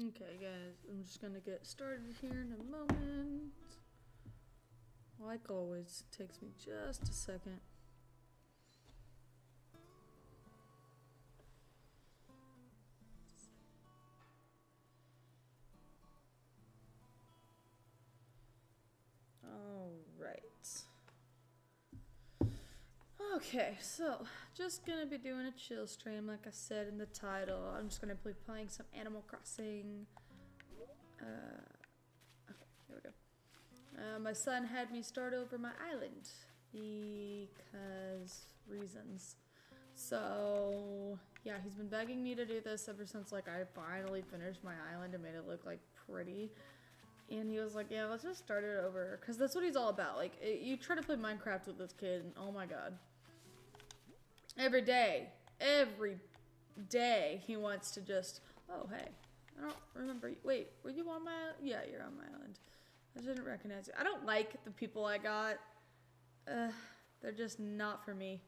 Okay, guys, I'm just gonna get started here in a moment. Like always, it takes me just a second. Alright. Okay, so just gonna be doing a chill stream, like I said in the title. I'm just gonna be playing some Animal Crossing. Okay, here we go. My son had me start over my island because reasons. So yeah, he's been begging me to do this ever since like I finally finished my island and made it look like pretty. And he was like, yeah, let's just start it over. Because that's what he's all about. Like, you try to play Minecraft with this kid, and oh my god. Every day, he wants to just, oh, hey. I don't remember. Wait, were you on my island? Yeah, you're on my island. I didn't recognize you. I don't like the people I got. They're just not for me.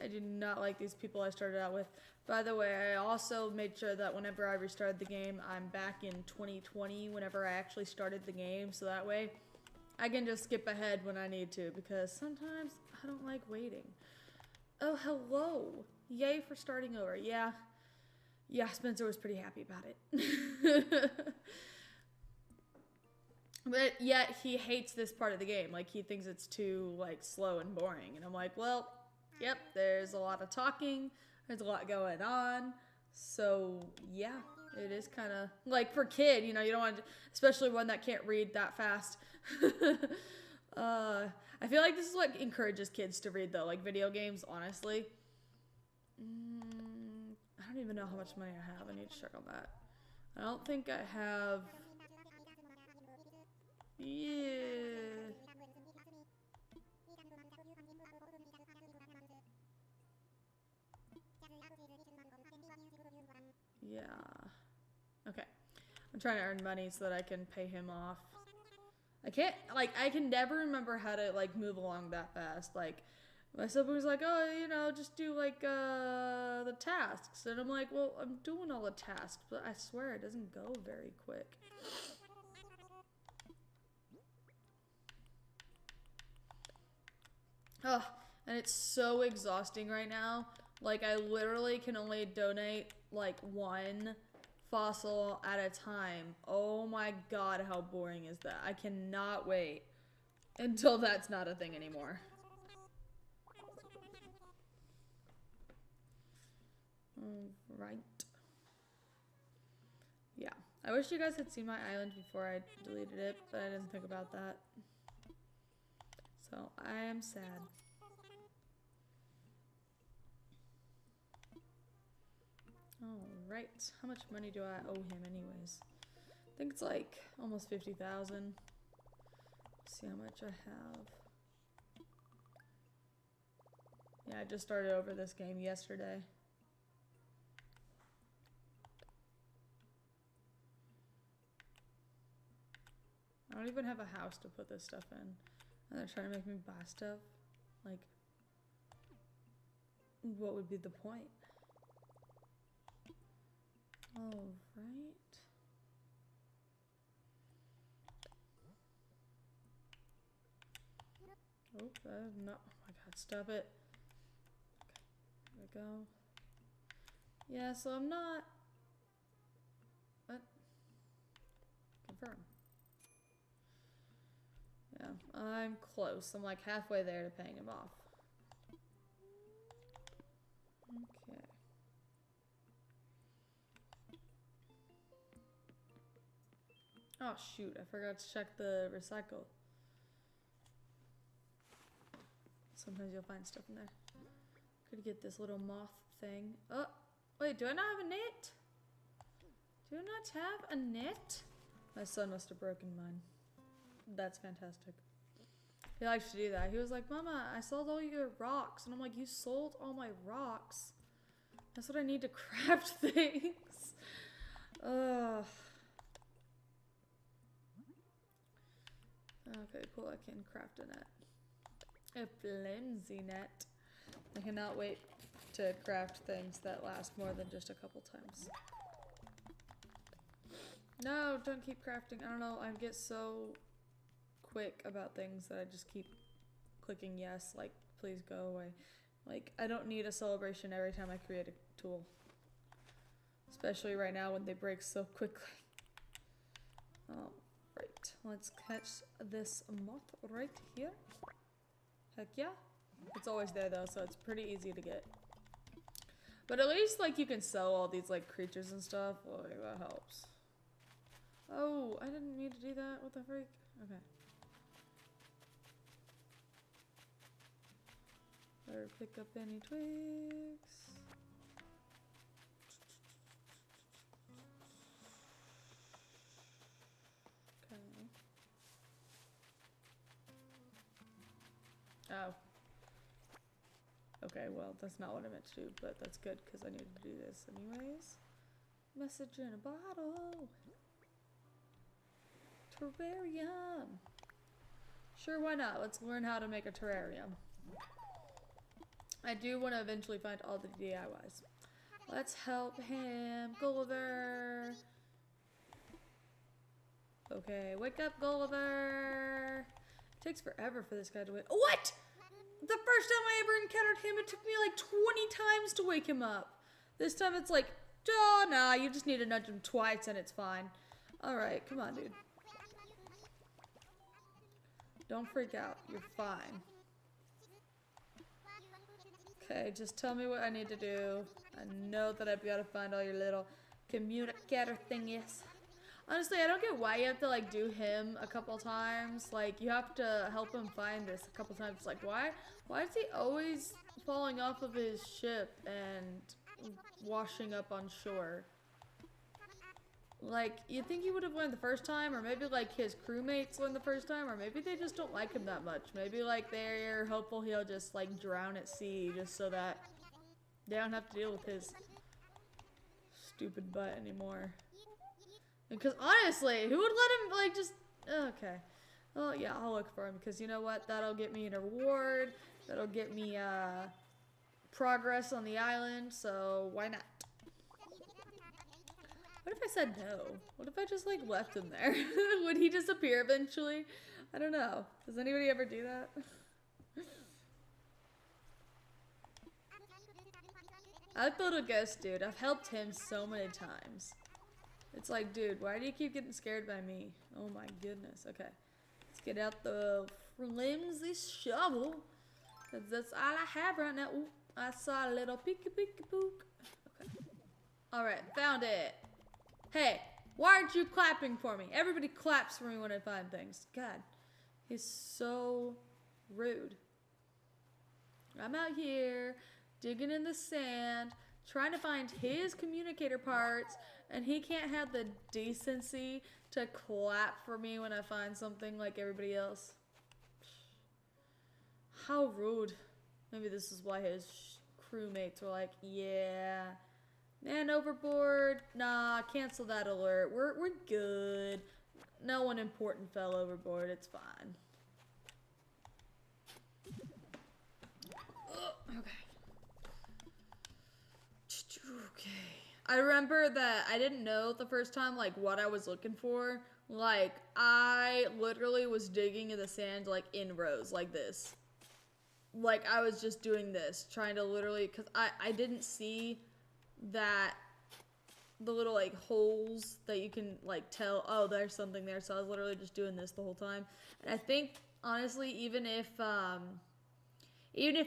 I do not like these people I started out with. By the way, I also made sure that whenever I restarted the game, I'm back in 2020 whenever I actually started the game, so that way I can just skip ahead when I need to, because sometimes I don't like waiting. Oh, hello. Yay for starting over. Yeah, Spencer was pretty happy about it. But yet he hates this part of the game. Like, he thinks it's too, like, slow and boring. And I'm like, well, yep, there's a lot of talking. There's a lot going on. So, yeah, it is kind of, like, for a kid, you know, you don't want to, especially one that can't read that fast. I feel like this is what encourages kids to read, though, like, video games, honestly. I don't even know how much money I have. I need to check on that. I don't think I have... Yeah. Yeah. Okay. I'm trying to earn money so that I can pay him off. I can't, like, I can never remember how to, like, move along that fast. Like, my sibling was like, oh, you know, just do, like, the tasks. And I'm like, well, I'm doing all the tasks, but I swear it doesn't go very quick. Ugh, and it's so exhausting right now. Like, I literally can only donate, like, one fossil at a time. Oh my god, how boring is that? I cannot wait until that's not a thing anymore. Right. Yeah. I wish you guys had seen my island before I deleted it, but I didn't think about that. So, I am sad. Alright. How much money do I owe him anyways? I think it's like almost 50,000. See how much I have. Yeah, I just started over this game yesterday. I don't even have a house to put this stuff in. And they're trying to make me buy stuff. Like, what would be the point? Alright. Oh, no. Oh my god, stop it. Okay, there we go. Yeah, so I'm not... What? Confirm. Yeah, I'm close. I'm like halfway there to paying him off. Okay. Oh shoot, I forgot to check the recycle. Sometimes you'll find stuff in there. Could get this little moth thing. Oh, wait, do I not have a net? Do I not have a net? My son must have broken mine. That's fantastic. He likes to do that. He was like, Mama, I sold all your rocks. And I'm like, you sold all my rocks? That's what I need to craft things. Ugh. Okay, cool. I can craft a net. A flimsy net. I cannot wait to craft things that last more than just a couple times. No, don't keep crafting. I don't know. I get so quick about things that I just keep clicking yes. Like, please go away. Like, I don't need a celebration every time I create a tool. Especially right now when they break so quickly. Oh, right. Let's catch this moth right here. Heck yeah. It's always there though, so it's pretty easy to get. But at least, like, you can sell all these, like, creatures and stuff. Like, that helps. Oh, I didn't mean to do that. What the freak? Okay. Better pick up any twigs. Okay. Oh. Okay, well, that's not what I meant to do, but that's good because I need to do this anyways. Message in a bottle. Terrarium. Sure, why not? Let's learn how to make a terrarium. I do want to eventually find all the DIYs. Let's help him. Gulliver. Okay, wake up, Gulliver. It takes forever for this guy to wake. What? The first time I ever encountered him, it took me like 20 times to wake him up. This time it's like, oh, nah, you just need to nudge him twice and it's fine. Alright, come on, dude. Don't freak out. You're fine. Okay, just tell me what I need to do. I know that I'd be able to find all your little communicator thingies. Honestly, I don't get why you have to, like, do him a couple times. Like, you have to help him find this a couple times. Like, why is he always falling off of his ship and washing up on shore? Like, you think he would have learned the first time, or maybe, like, his crewmates learned the first time, or maybe they just don't like him that much. Maybe, like, they're hopeful he'll just, like, drown at sea just so that they don't have to deal with his stupid butt anymore. Because honestly, who would let him, like, just... Okay. Well, yeah, I'll look for him, because you know what? That'll get me an reward. That'll get me, progress on the island, so why not? What if I said no? What if I just, like, left him there? Would he disappear eventually? I don't know. Does anybody ever do that? I've built a ghost, dude. I've helped him so many times. It's like, dude, why do you keep getting scared by me? Oh my goodness. Okay. Let's get out the flimsy shovel. Cause that's all I have right now. Ooh, I saw a little peeky pook. Okay. Alright, found it. Hey, why aren't you clapping for me? Everybody claps for me when I find things. God, he's so rude. I'm out here digging in the sand, trying to find his communicator parts, and he can't have the decency to clap for me when I find something like everybody else. How rude. Maybe this is why his crewmates were like, yeah, man overboard. Nah, cancel that alert. We're good. No one important fell overboard. It's fine. Okay. Okay. I remember that I didn't know the first time, like, what I was looking for. Like, I literally was digging in the sand, like, in rows, like this. Like, I was just doing this, trying to literally, because I didn't see that, the little, like, holes that you can, like, tell, oh, there's something there. So I was literally just doing this the whole time. And I think, honestly, even if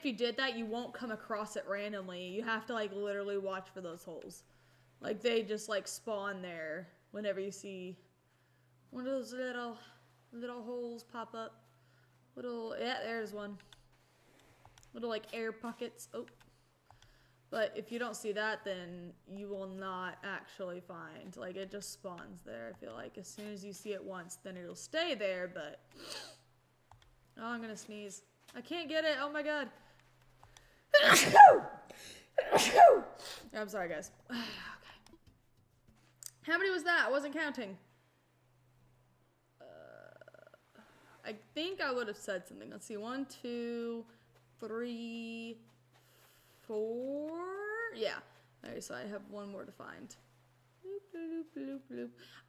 you did that, you won't come across it randomly. You have to, like, literally watch for those holes. Like, they just, like, spawn there whenever you see one of those little holes pop up. Yeah, there's one. Little, like, air pockets. Oh. But if you don't see that, then you will not actually find. Like, it just spawns there, I feel like. As soon as you see it once, then it'll stay there, but... Oh, I'm gonna sneeze. I can't get it. Oh, my God. I'm sorry, guys. Okay. How many was that? I wasn't counting. I think I would have said something. Let's see. 1, 2, 3, 4. Yeah. Okay, so I have one more to find. Boop.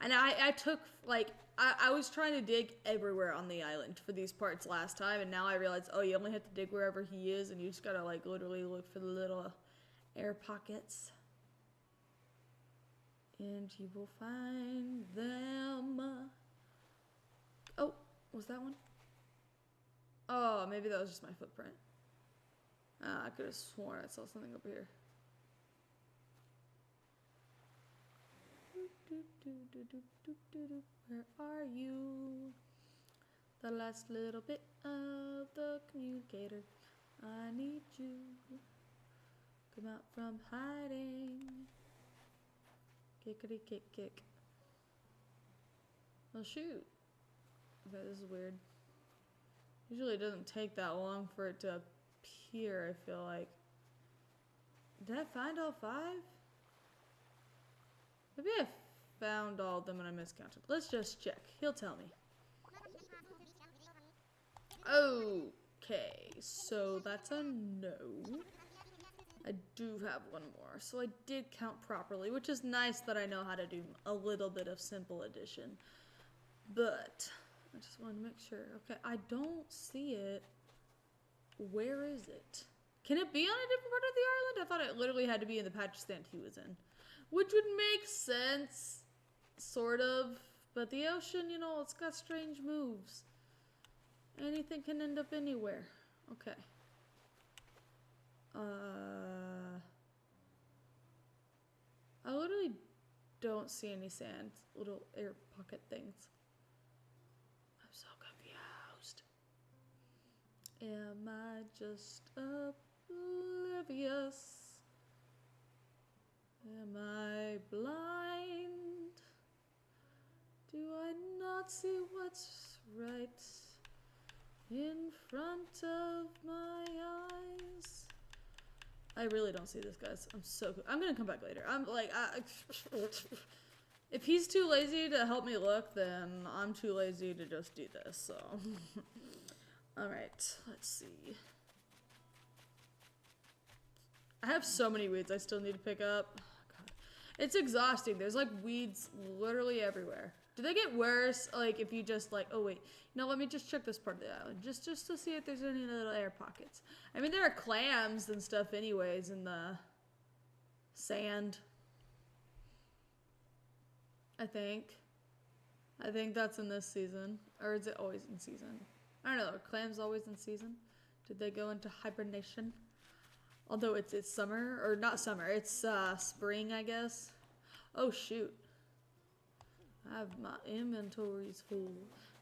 And I took, like, I was trying to dig everywhere on the island for these parts last time, and now I realize, oh, you only have to dig wherever he is, and you just gotta, like, literally look for the little air pockets. And you will find them. Oh, was that one? Oh, maybe that was just my footprint. I could have sworn I saw something up here. Where are you? The last little bit of the communicator. I need you. Come out from hiding. Kickity kick kick. Oh shoot. Okay, this is weird. Usually it doesn't take that long for it to appear, I feel like. Did I find all 5? Maybe I found all of them and I miscounted. Let's just check. He'll tell me. Okay, so that's a no. I do have one more, so I did count properly, which is nice that I know how to do a little bit of simple addition. But I just want to make sure. Okay, I don't see it. Where is it? Can it be on a different part of the island? I thought it literally had to be in the patch stand he was in. Which would make sense, sort of. But the ocean, you know, it's got strange moves. Anything can end up anywhere. Okay. I literally don't see any sand, little air pocket things. I'm so confused. Am I just oblivious? Am I blind? Do I not see what's right in front of my eyes? I really don't see this, guys. I'm gonna come back later. I'm like, if he's too lazy to help me look, then I'm too lazy to just do this, so. Alright, let's see. I have so many weeds I still need to pick up. Oh, God. It's exhausting. There's like weeds literally everywhere. Do they get worse, like, if you just, like, oh, wait. No, let me just check this part of the island. Just to see if there's any little air pockets. I mean, there are clams and stuff anyways in the sand. I think that's in this season. Or is it always in season? I don't know. Are clams always in season? Did they go into hibernation? Although it's summer. Or not summer. It's spring, I guess. Oh, shoot. My inventory's full.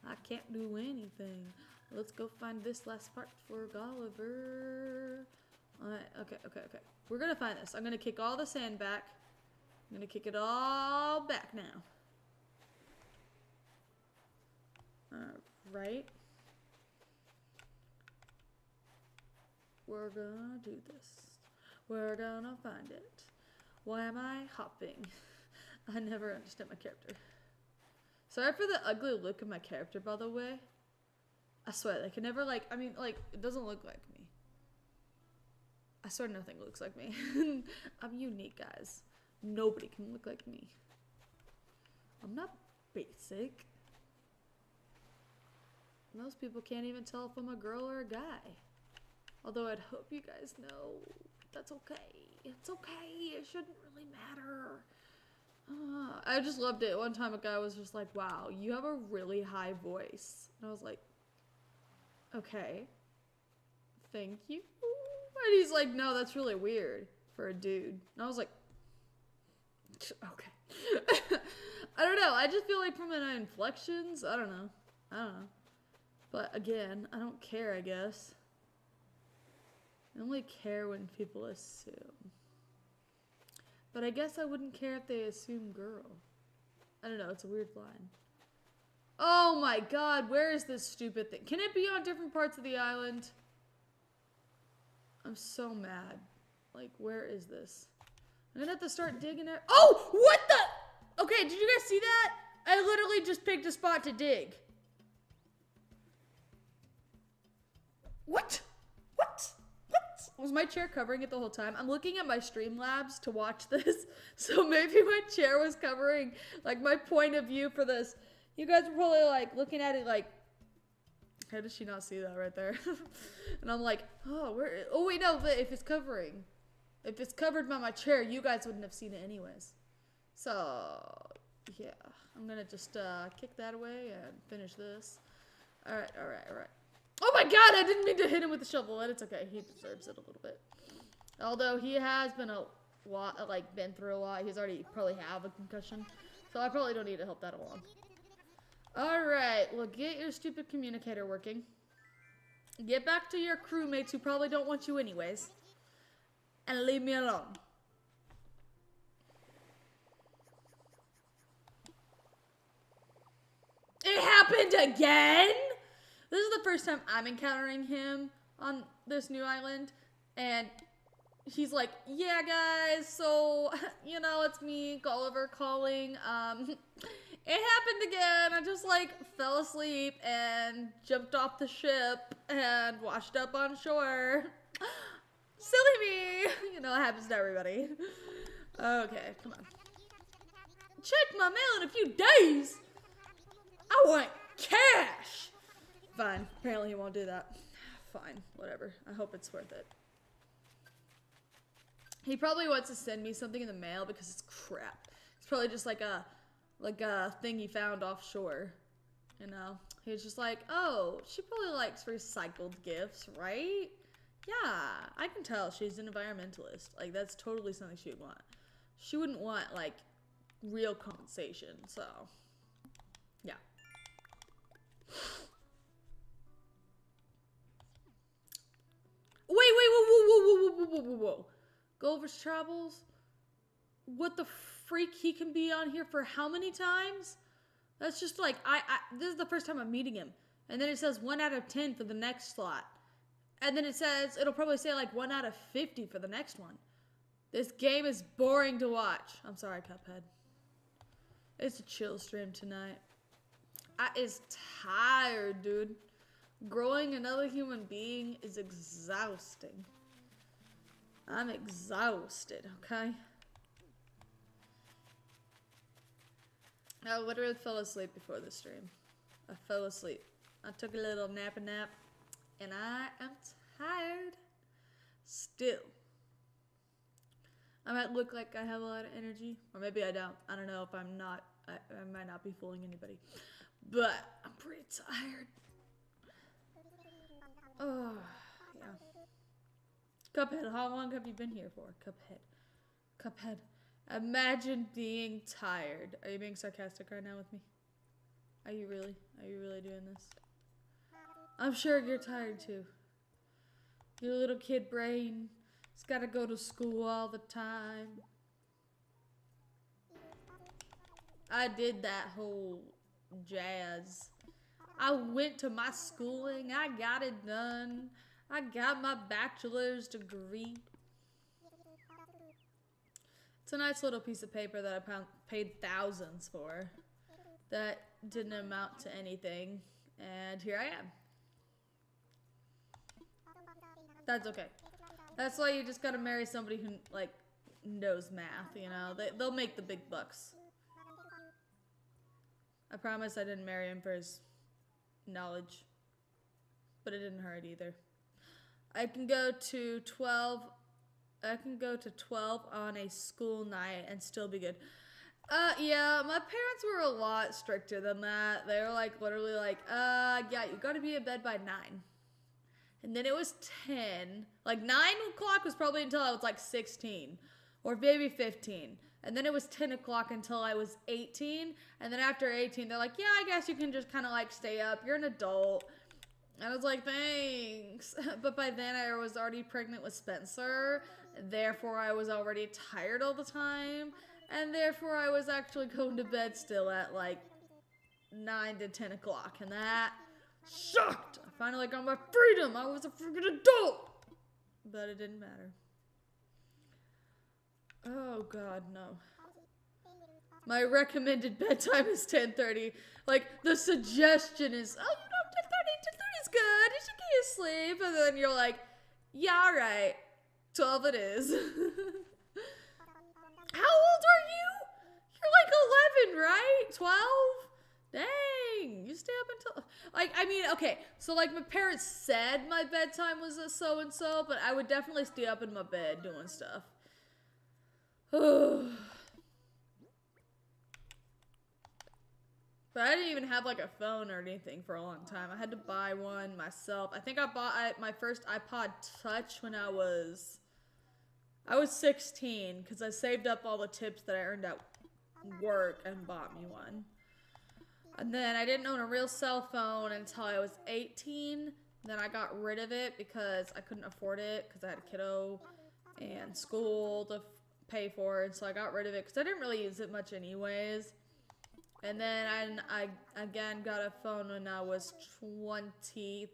I can't do anything. Let's go find this last part for Gulliver. Alright, okay. We're gonna find this. I'm gonna kick all the sand back. I'm gonna kick it all back now. Alright. We're gonna do this. We're gonna find it. Why am I hopping? I never understand my character. Sorry for the ugly look of my character, by the way. I swear, they can never, like, I mean, like, it doesn't look like me. I swear nothing looks like me. I'm unique, guys. Nobody can look like me. I'm not basic. Most people can't even tell if I'm a girl or a guy. Although I'd hope you guys know that's okay. It's okay. It shouldn't really matter. I just loved it. One time a guy was just like, wow, you have a really high voice. And I was like, okay, thank you. And he's like, no, that's really weird for a dude. And I was like, okay. I don't know. I just feel like from my inflections, I don't know. But again, I don't care, I guess. I only care when people assume. But I guess I wouldn't care if they assume girl. I don't know, it's a weird line. Oh my god, where is this stupid thing? Can it be on different parts of the island? I'm so mad. Like, where is this? I'm gonna have to start digging it. Oh, what the? Okay, did you guys see that? I literally just picked a spot to dig. What? Was my chair covering it the whole time? I'm looking at my Streamlabs to watch this, so maybe my chair was covering, like, my point of view for this. You guys were probably, like, looking at it like, how does she not see that right there? And I'm like, oh, where? Oh, wait, no, but if it's covered by my chair, you guys wouldn't have seen it anyways. So, yeah, I'm gonna just kick that away and finish this. All right. Oh my god, I didn't mean to hit him with the shovel, and it's okay. He deserves it a little bit. Although he has been been through a lot. He's already probably have a concussion. So I probably don't need to help that along. All right, well, get your stupid communicator working. Get back to your crewmates who probably don't want you anyways. And leave me alone. It happened again? This is the first time I'm encountering him on this new island, and he's like, yeah, guys, so, you know, it's me, Gulliver, calling. It happened again. I just, like, fell asleep and jumped off the ship and washed up on shore. Silly me. You know, it happens to everybody. Okay, come on. Check my mail in a few days. I want cash. Fine. Apparently he won't do that. Fine. Whatever. I hope it's worth it. He probably wants to send me something in the mail because it's crap. It's probably just like a thing he found offshore. You know? He's just like, oh, she probably likes recycled gifts, right? Yeah. I can tell she's an environmentalist. Like, that's totally something she would want. She wouldn't want, like, real compensation, so... yeah. Whoa. Gulliver's Travels? What the freak? He can be on here for how many times? That's just like, this is the first time I'm meeting him. And then it says 1 out of 10 for the next slot. And then it says, it'll probably say like 1 out of 50 for the next one. This game is boring to watch. I'm sorry, Cuphead. It's a chill stream tonight. I is tired, dude. Growing another human being is exhausting. I'm exhausted, okay? I literally fell asleep before the stream. I fell asleep. I took a little nap, and I am tired still. I might look like I have a lot of energy, or maybe I don't. I don't know if I'm not. I might not be fooling anybody. But I'm pretty tired. Oh, yeah. Cuphead, how long have you been here for? Cuphead. Imagine being tired. Are you being sarcastic right now with me? Are you really? Are you really doing this? I'm sure you're tired too. Your little kid brain has got to go to school all the time. I did that whole jazz. I went to my schooling. I got it done. I got my bachelor's degree. It's a nice little piece of paper that I paid thousands for. That didn't amount to anything. And here I am. That's okay. That's why you just gotta marry somebody who, like, knows math, you know? They'll make the big bucks. I promise I didn't marry him for his knowledge. But it didn't hurt either. I can go to 12 on a school night and still be good. Yeah, my parents were a lot stricter than that. They were like, literally like, yeah, you gotta be in bed by 9. And then it was 10. Like 9 o'clock was probably until I was like 16 or maybe 15. And then it was 10 o'clock until I was 18. And then after 18, they're like, yeah, I guess you can just kind of like stay up. You're an adult. And I was like, thanks. But by then I was already pregnant with Spencer. Therefore, I was already tired all the time. And therefore, I was actually going to bed still at like 9 to 10 o'clock. And that sucked. I finally got my freedom. I was a freaking adult. But it didn't matter. Oh, God, no. My recommended bedtime is 10:30. Like, the suggestion is, oh, you know, 10:30 is good. You should get your sleep. And then you're like, yeah, all right. 12 it is. How old are you? You're like 11, right? 12? Dang, you stay up until, like, I mean, okay, so, like, my parents said my bedtime was a so-and-so, but I would definitely stay up in my bed doing stuff. But I didn't even have, like, a phone or anything for a long time. I had to buy one myself. I think I bought my first iPod Touch when I was 16, because I saved up all the tips that I earned at work and bought me one. And then I didn't own a real cell phone until I was 18. Then I got rid of it because I couldn't afford it because I had a kiddo and school to pay for. And so I got rid of it because I didn't really use it much anyways. And then I again got a phone when I was 23.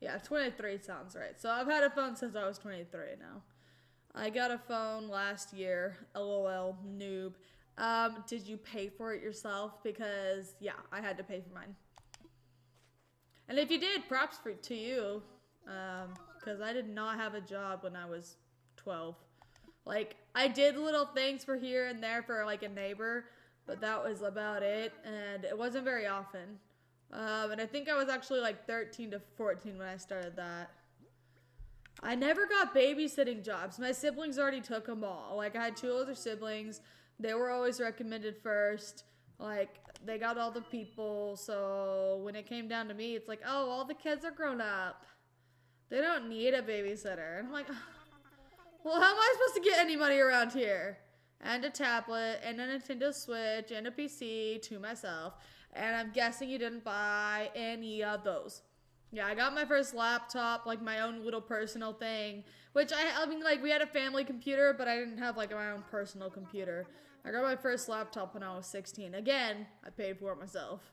Yeah, 23 sounds right. So I've had a phone since I was 23 now. I got a phone last year. LOL, noob. Did you pay for it yourself? Because, yeah, I had to pay for mine. And if you did, props to you. Because I did not have a job when I was 12. Like, I did little things for here and there for, like, a neighbor. But that was about it. And it wasn't very often. And I think I was actually, like, 13 to 14 when I started that. I never got babysitting jobs. My siblings already took them all. Like, I had 2 older siblings. They were always recommended first. Like, they got all the people. So when it came down to me, it's like, oh, all the kids are grown up. They don't need a babysitter. And I'm like, well, how am I supposed to get anybody around here? And a tablet, and a Nintendo Switch, and a PC to myself. And I'm guessing you didn't buy any of those. Yeah, I got my first laptop, like my own little personal thing. Which, I mean, like, we had a family computer, but I didn't have, like, my own personal computer. I got my first laptop when I was 16. Again, I paid for it myself.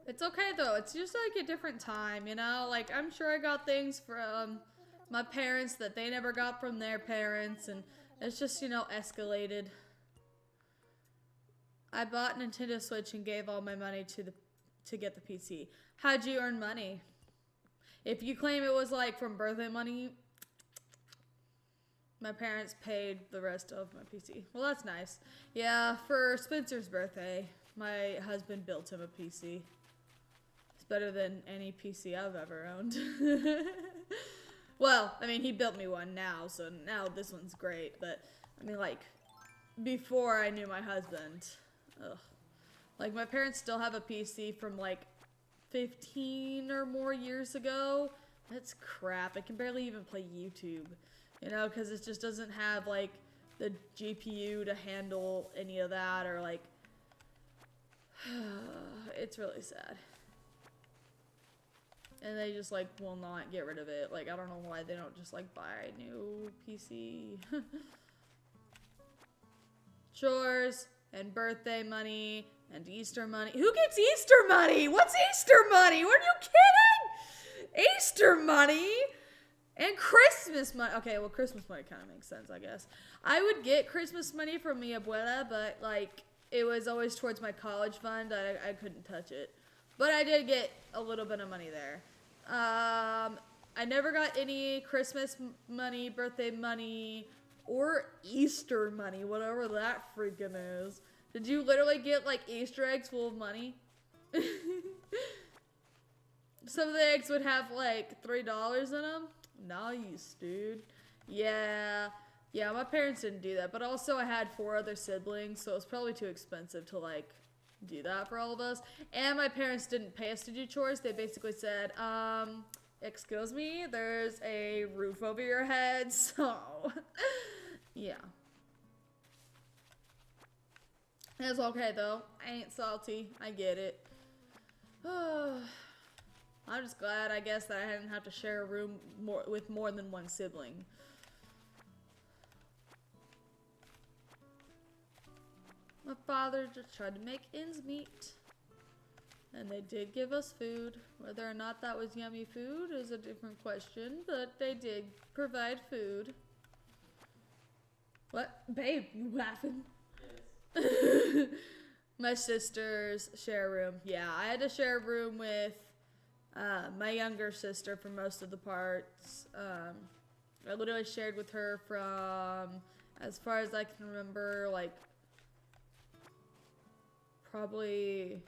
It's okay, though. It's just, like, a different time, you know? Like, I'm sure I got things from my parents that they never got from their parents. And it's just, you know, escalated. I bought Nintendo Switch and gave all my money to get the PC. How'd you earn money? If you claim it was like from birthday money, my parents paid the rest of my PC. Well, that's nice. Yeah, for Spencer's birthday, my husband built him a PC. It's better than any PC I've ever owned. Well, I mean, he built me one now, so now this one's great. But, I mean, like, before I knew my husband, ugh. Like, my parents still have a PC from, like, 15 or more years ago. That's crap. I can barely even play YouTube, you know, because it just doesn't have, like, the GPU to handle any of that, or, like, it's really sad. And they just, like, will not get rid of it. Like, I don't know why they don't just, like, buy a new PC. Chores and birthday money and Easter money. Who gets Easter money? What's Easter money? What are you kidding? Easter money and Christmas money. Okay, well, Christmas money kind of makes sense, I guess. I would get Christmas money from mi abuela, but, like, it was always towards my college fund. I couldn't touch it. But I did get a little bit of money there. I never got any Christmas money, birthday money, or Easter money, whatever that freaking is. Did you literally get, like, Easter eggs full of money? Some of the eggs would have, like, $3 in them. Nice, dude. Yeah, my parents didn't do that. But also I had 4 other siblings, so it was probably too expensive to, like, do that for all of us. And my parents didn't pay us to do chores. They basically said, excuse me, there's a roof over your head, so yeah. It's okay though. I ain't salty. I get it. I'm just glad, I guess, that I didn't have to share a room with more than one sibling. My father just tried to make ends meet. And they did give us food. Whether or not that was yummy food is a different question, but they did provide food. What? Babe, you laughing? Yes. My sisters share a room. Yeah, I had to share a room with my younger sister for most of the parts. I literally shared with her from, as far as I can remember, like, probably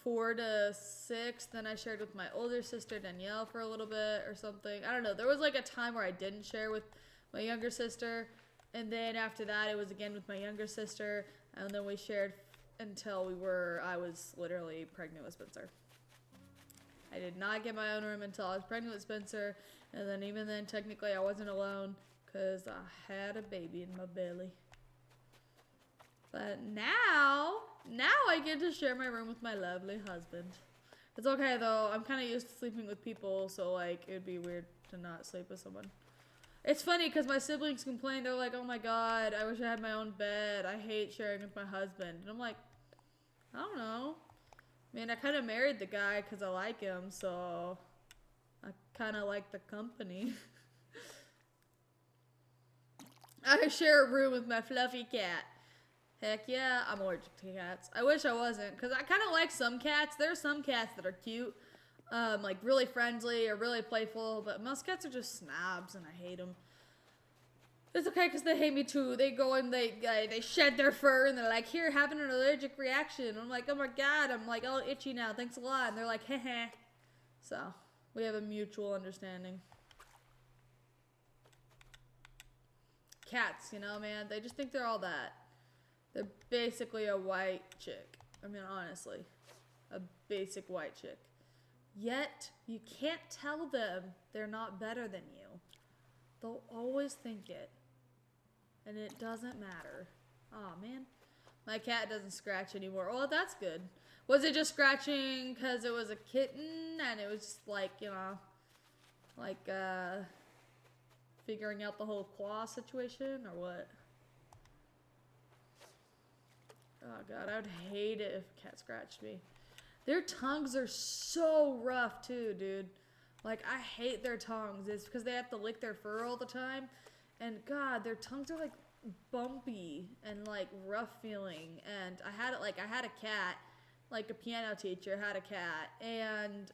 4 to 6. Then I shared with my older sister, Danielle, for a little bit or something. I don't know. There was, like, a time where I didn't share with my younger sister. And then after that, it was again with my younger sister. And then we shared until I was literally pregnant with Spencer. I did not get my own room until I was pregnant with Spencer. And then even then, technically, I wasn't alone because I had a baby in my belly. But now I get to share my room with my lovely husband. It's okay, though. I'm kind of used to sleeping with people, so, like, it would be weird to not sleep with someone. It's funny because my siblings complain. They're like, oh my god, I wish I had my own bed. I hate sharing with my husband. And I'm like, I don't know. I mean, I kind of married the guy because I like him, so I kind of like the company. I share a room with my fluffy cat. Heck yeah, I'm allergic to cats. I wish I wasn't, because I kind of like some cats. There are some cats that are cute. Like really friendly or really playful, but most cats are just snobs and I hate them. It's okay because they hate me too. They go and they shed their fur and they're like, here, having an allergic reaction. And I'm like, oh my god, I'm like all itchy now, thanks a lot. And they're like, heh heh. So, we have a mutual understanding. Cats, you know, man, they just think they're all that. They're basically a white chick. I mean, honestly, a basic white chick. Yet, you can't tell them they're not better than you. They'll always think it. And it doesn't matter. Aw, man. My cat doesn't scratch anymore. Oh, that's good. Was it just scratching because it was a kitten and it was just like, you know, like, figuring out the whole claw situation or what? Oh, God, I would hate it if a cat scratched me. Their tongues are so rough too, dude. Like, I hate their tongues. It's because they have to lick their fur all the time. And God, their tongues are like bumpy and like rough feeling. And I had a cat, like a piano teacher had a cat, and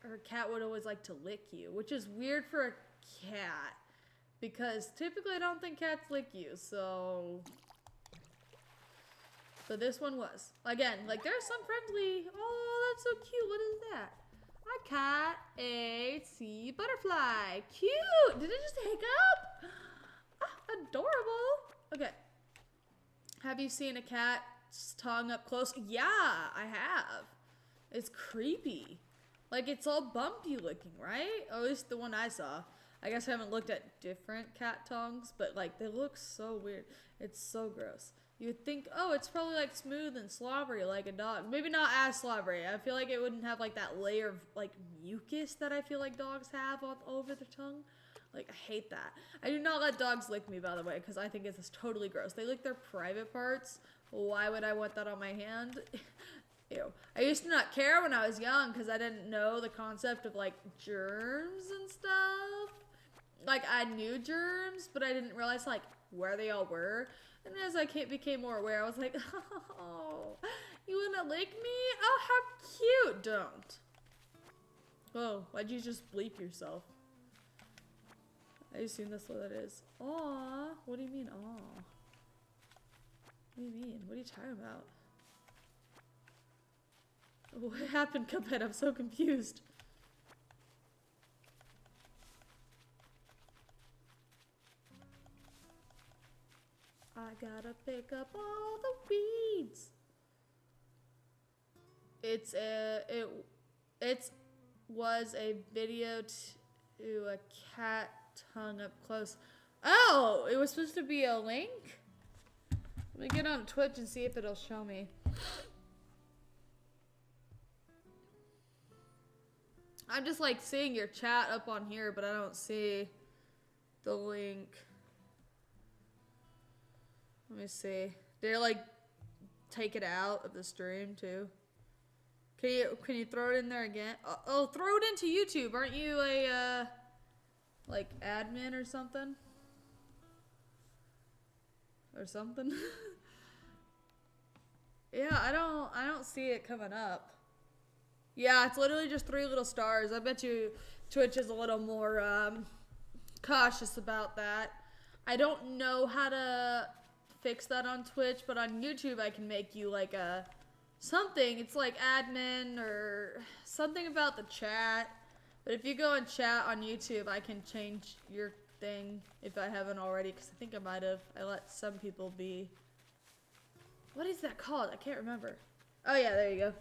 her cat would always like to lick you, which is weird for a cat because typically I don't think cats lick you, so. But this one was. Again, like there's some friendly. Oh, that's so cute. What is that? I caught a sea butterfly. Cute. Did it just hiccup? Ah, adorable. Okay. Have you seen a cat's tongue up close? Yeah, I have. It's creepy. Like it's all bumpy looking, right? Or at least the one I saw. I guess I haven't looked at different cat tongues, but like they look so weird. It's so gross. You would think, oh, it's probably like smooth and slobbery like a dog. Maybe not as slobbery. I feel like it wouldn't have like that layer of like mucus that I feel like dogs have all over their tongue. Like, I hate that. I do not let dogs lick me, by the way, because I think it's totally gross. They lick their private parts. Why would I want that on my hand? Ew. I used to not care when I was young because I didn't know the concept of like germs and stuff. Like, I knew germs, but I didn't realize like where they all were. And as I became more aware, I was like, oh, you wanna lick me? Oh, how cute. Don't. Oh, why'd you just bleep yourself? I assume that's what that is. Aw, what do you mean, aw? What do you mean? What are you talking about? What happened, Cuphead? I'm so confused. I gotta pick up all the weeds. It was a video to a cat tongue up close. Oh, it was supposed to be a link? Let me get on Twitch and see if it'll show me. I'm just like seeing your chat up on here, but I don't see the link. Let me see. Did it like take it out of the stream too? Can you throw it in there again? Oh, throw it into YouTube. Aren't you a like admin or something? Or something? Yeah, I don't see it coming up. Yeah, it's literally just three little stars. I bet you Twitch is a little more cautious about that. I don't know how to fix that on Twitch, but on YouTube I can make you like a something. It's like admin or something about the chat. But if you go and chat on YouTube, I can change your thing if I haven't already, because I think I might have. I let some people be. What is that called? I can't remember. Oh yeah, there you go.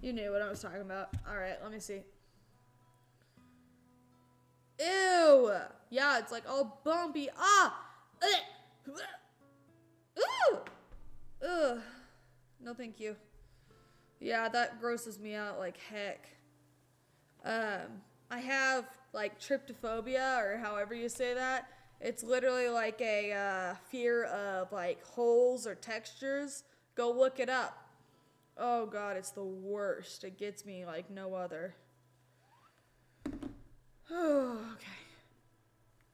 You knew what I was talking about. Alright, let me see. Ew! Yeah, it's like all bumpy. Ah! Ooh! Ugh. No thank you. Yeah, that grosses me out like heck. I have like tryptophobia, or however you say that. It's literally like a fear of like holes or textures. Go look it up. Oh god, it's the worst. It gets me like no other. Oh, okay.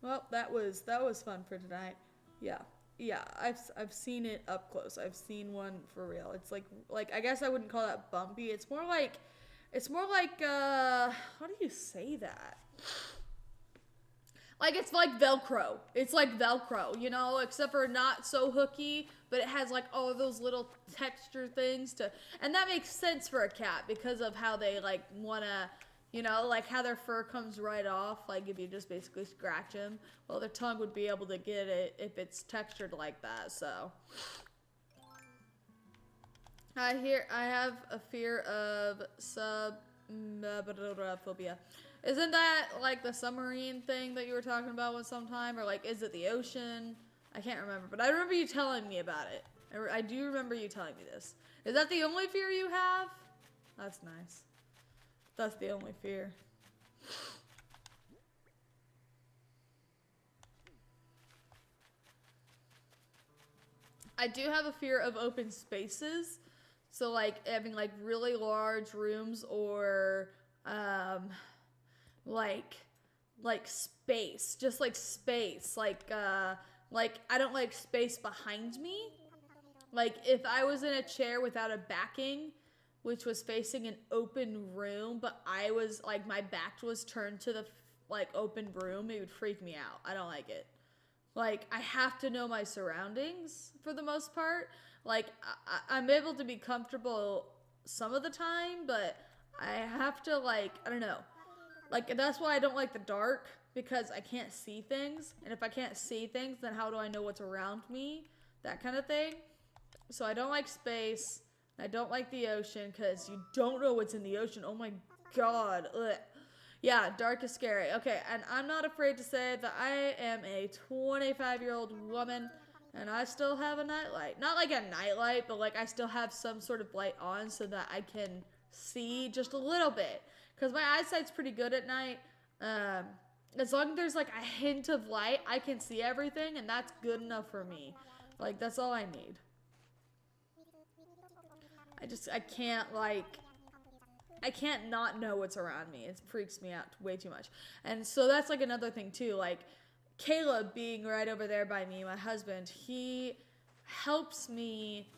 Well, that was fun for tonight. Yeah. Yeah, I've seen it up close. I've seen one for real. It's like I guess I wouldn't call that bumpy. It's more like how do you say that? Like it's like Velcro. It's like Velcro, you know, except for not so hooky, but it has like all those little texture things to, and that makes sense for a cat because of how they like wanna, you know, like how their fur comes right off. Like if you just basically scratch them, well, their tongue would be able to get it if it's textured like that. So I have a fear of phobia. Isn't that like the submarine thing that you were talking about one sometime? Or like, is it the ocean? I can't remember, but I remember you telling me about it. I do remember you telling me this. Is that the only fear you have? That's nice. That's the only fear. I do have a fear of open spaces. So like having like really large rooms or like space, just like space, like I don't like space behind me. Like if I was in a chair without a backing, which was facing an open room, but I was like my back was turned to the like open room, it would freak me out. I don't like it. Like I have to know my surroundings for the most part. Like I'm able to be comfortable some of the time, but I have to like, I don't know. Like that's why I don't like the dark, because I can't see things. And if I can't see things, then how do I know what's around me? That kind of thing. So I don't like space. I don't like the ocean because you don't know what's in the ocean. Oh my god. Ugh. Yeah, dark is scary. Okay, and I'm not afraid to say that I am a 25-year-old woman and I still have a nightlight. Not like a nightlight, but like I still have some sort of light on so that I can see just a little bit. Because my eyesight's pretty good at night. As long as there's like a hint of light, I can see everything, and that's good enough for me. Like, that's all I need. I can't not know what's around me. It freaks me out way too much. And so that's like another thing too. Like Caleb being right over there by me, my husband, he helps me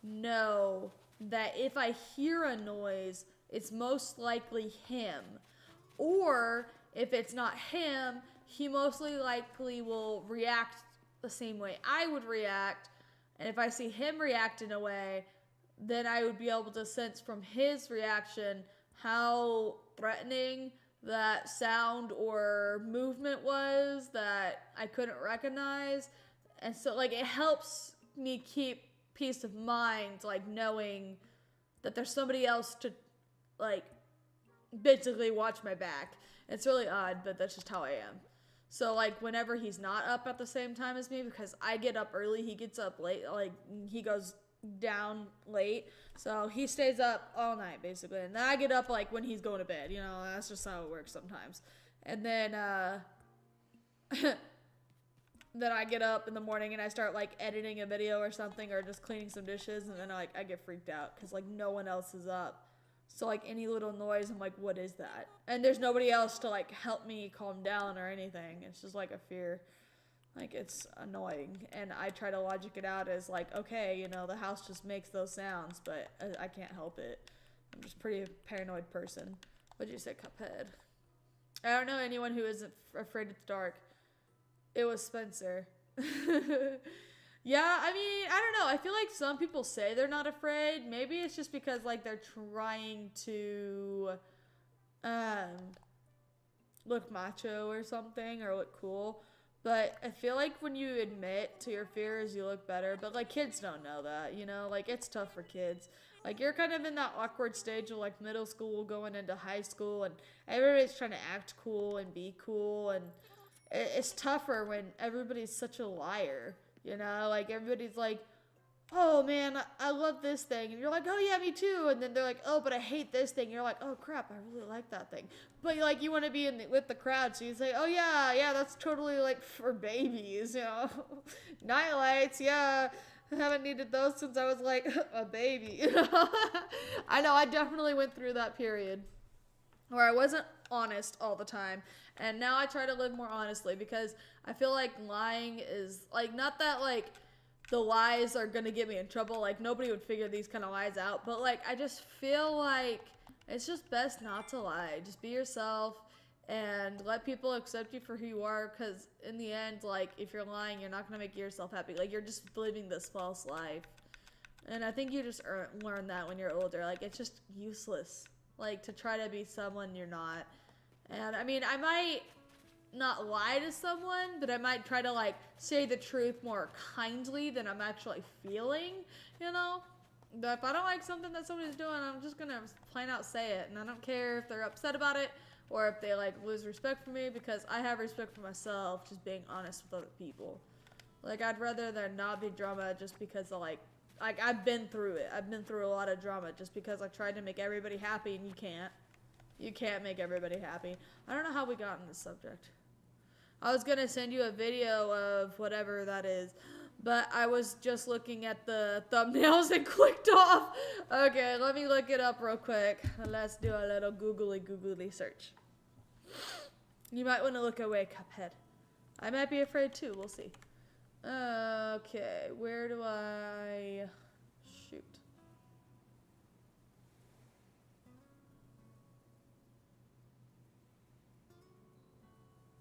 know that if I hear a noise, it's most likely him. Or if it's not him, he mostly likely will react the same way I would react. And if I see him react in a way, then I would be able to sense from his reaction how threatening that sound or movement was that I couldn't recognize. And so like it helps me keep peace of mind, like knowing that there's somebody else to like basically watch my back. It's really odd, but that's just how I am. So like whenever he's not up at the same time as me, because I get up early, he gets up late, like he goes down late, so he stays up all night basically, and then I get up like when he's going to bed, you know, that's just how it works sometimes. And then then I get up in the morning and I start like editing a video or something, or just cleaning some dishes, and then like I get freaked out because like no one else is up. So like any little noise, I'm like, what is that? And there's nobody else to like help me calm down or anything. It's just like a fear. Like, it's annoying. And I try to logic it out as, like, okay, you know, the house just makes those sounds, but I can't help it. I'm just a pretty paranoid person. What'd you say, Cuphead? I don't know anyone who isn't afraid of the dark. It was Spencer. Yeah, I mean, I don't know. I feel like some people say they're not afraid. Maybe it's just because, like, they're trying to um, look macho or something or look cool. But I feel like when you admit to your fears, you look better. But, like, kids don't know that, you know? Like, it's tough for kids. Like, you're kind of in that awkward stage of, like, middle school going into high school. And everybody's trying to act cool and be cool. And it's tougher when everybody's such a liar, you know? Like, everybody's like, oh, man, I love this thing. And you're like, oh, yeah, me too. And then they're like, oh, but I hate this thing. You're like, oh, crap, I really like that thing. But, like, you want to be with the crowd. So you say, oh, yeah, that's totally, like, for babies, you know? Night lights, yeah. I haven't needed those since I was, like, a baby, you know? I know, I definitely went through that period where I wasn't honest all the time. And now I try to live more honestly because I feel like lying is, like, not that, like, the lies are gonna get me in trouble. Like, nobody would figure these kind of lies out. But, like, I just feel like it's just best not to lie. Just be yourself and let people accept you for who you are. Because in the end, like, if you're lying, you're not gonna make yourself happy. Like, you're just living this false life. And I think you just learn that when you're older. Like, it's just useless. Like, to try to be someone you're not. And, I mean, I might not lie to someone, but I might try to, like, say the truth more kindly than I'm actually feeling, you know? But if I don't like something that somebody's doing, I'm just gonna plain out say it. And I don't care if they're upset about it or if they, like, lose respect for me because I have respect for myself just being honest with other people. Like, I'd rather there not be drama just because of, like, I've been through it. I've been through a lot of drama just because I tried to make everybody happy and you can't. You can't make everybody happy. I don't know how we got on this subject. I was gonna send you a video of whatever that is, but I was just looking at the thumbnails and clicked off. Okay, let me look it up real quick. Let's do a little googly search. You might want to look away, Cuphead. I might be afraid too. We'll see. Okay, where do I shoot?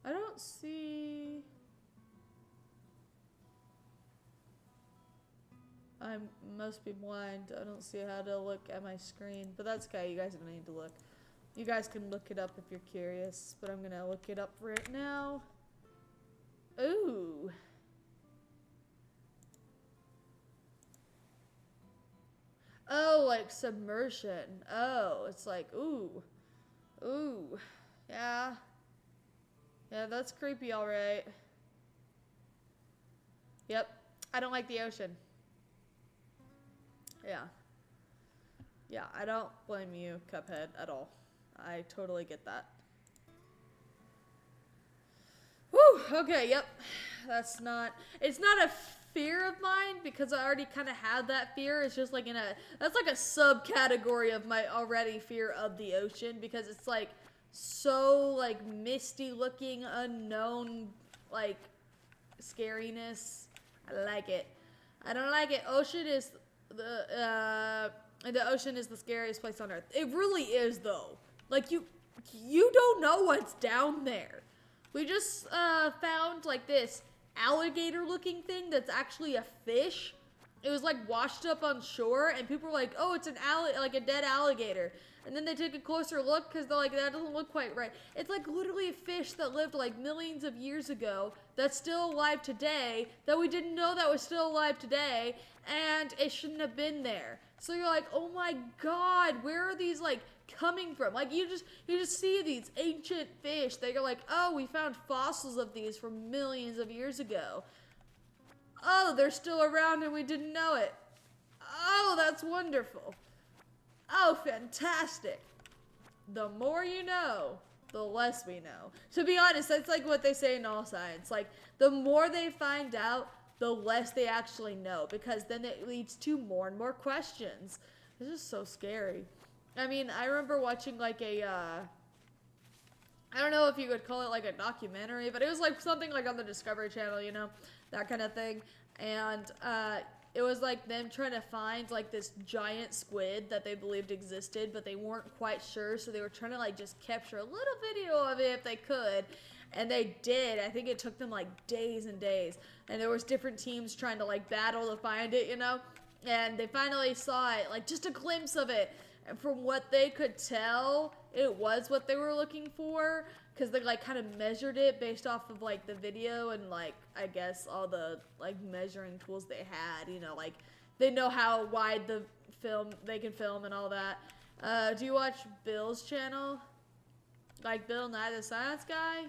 I don't see. I must be blind. I don't see how to look at my screen, but that's okay. You guys don't need to look. You guys can look it up if you're curious, but I'm gonna look it up right now. Ooh. Oh, like submersion. Oh, it's like, ooh. Ooh. Yeah. Yeah, that's creepy, alright. Yep. I don't like the ocean. Yeah. Yeah, I don't blame you, Cuphead, at all. I totally get that. Whew, okay, yep. That's not, it's not a fear of mine because I already kind of had that fear. It's just like that's like a subcategory of my already fear of the ocean because it's like so like misty looking, unknown, like scariness. I like it. I don't like it. The ocean is the scariest place on earth. It really is though. Like you don't know what's down there. We just found like this alligator looking thing that's actually a fish. It was like washed up on shore and people were like, oh, it's like a dead alligator. And then they took a closer look because they're like, that doesn't look quite right. It's like literally a fish that lived like millions of years ago that's still alive today that we didn't know that was still alive today and it shouldn't have been there. So you're like, oh my God, where are these like coming from? Like you just see these ancient fish that you're like, oh, we found fossils of these from millions of years ago. Oh, they're still around and we didn't know it. Oh, that's wonderful. Oh, fantastic. The more you know, the less we know. To be honest, that's like what they say in all science. Like, the more they find out, the less they actually know. Because then it leads to more and more questions. This is so scary. I mean, I remember watching like a I don't know if you could call it like a documentary, but it was like something like on the Discovery Channel, you know, that kind of thing. And it was like them trying to find like this giant squid that they believed existed, but they weren't quite sure, so they were trying to like just capture a little video of it if they could. And they did. I think it took them like days and days. And there was different teams trying to like battle to find it, you know. And they finally saw it, like just a glimpse of it. And from what they could tell, it was what they were looking for, because they like kind of measured it based off of like the video and like I guess all the like measuring tools they had, you know, like they know how wide the film they can film and all that. Do you watch Bill's channel? Like Bill Nye the Science Guy?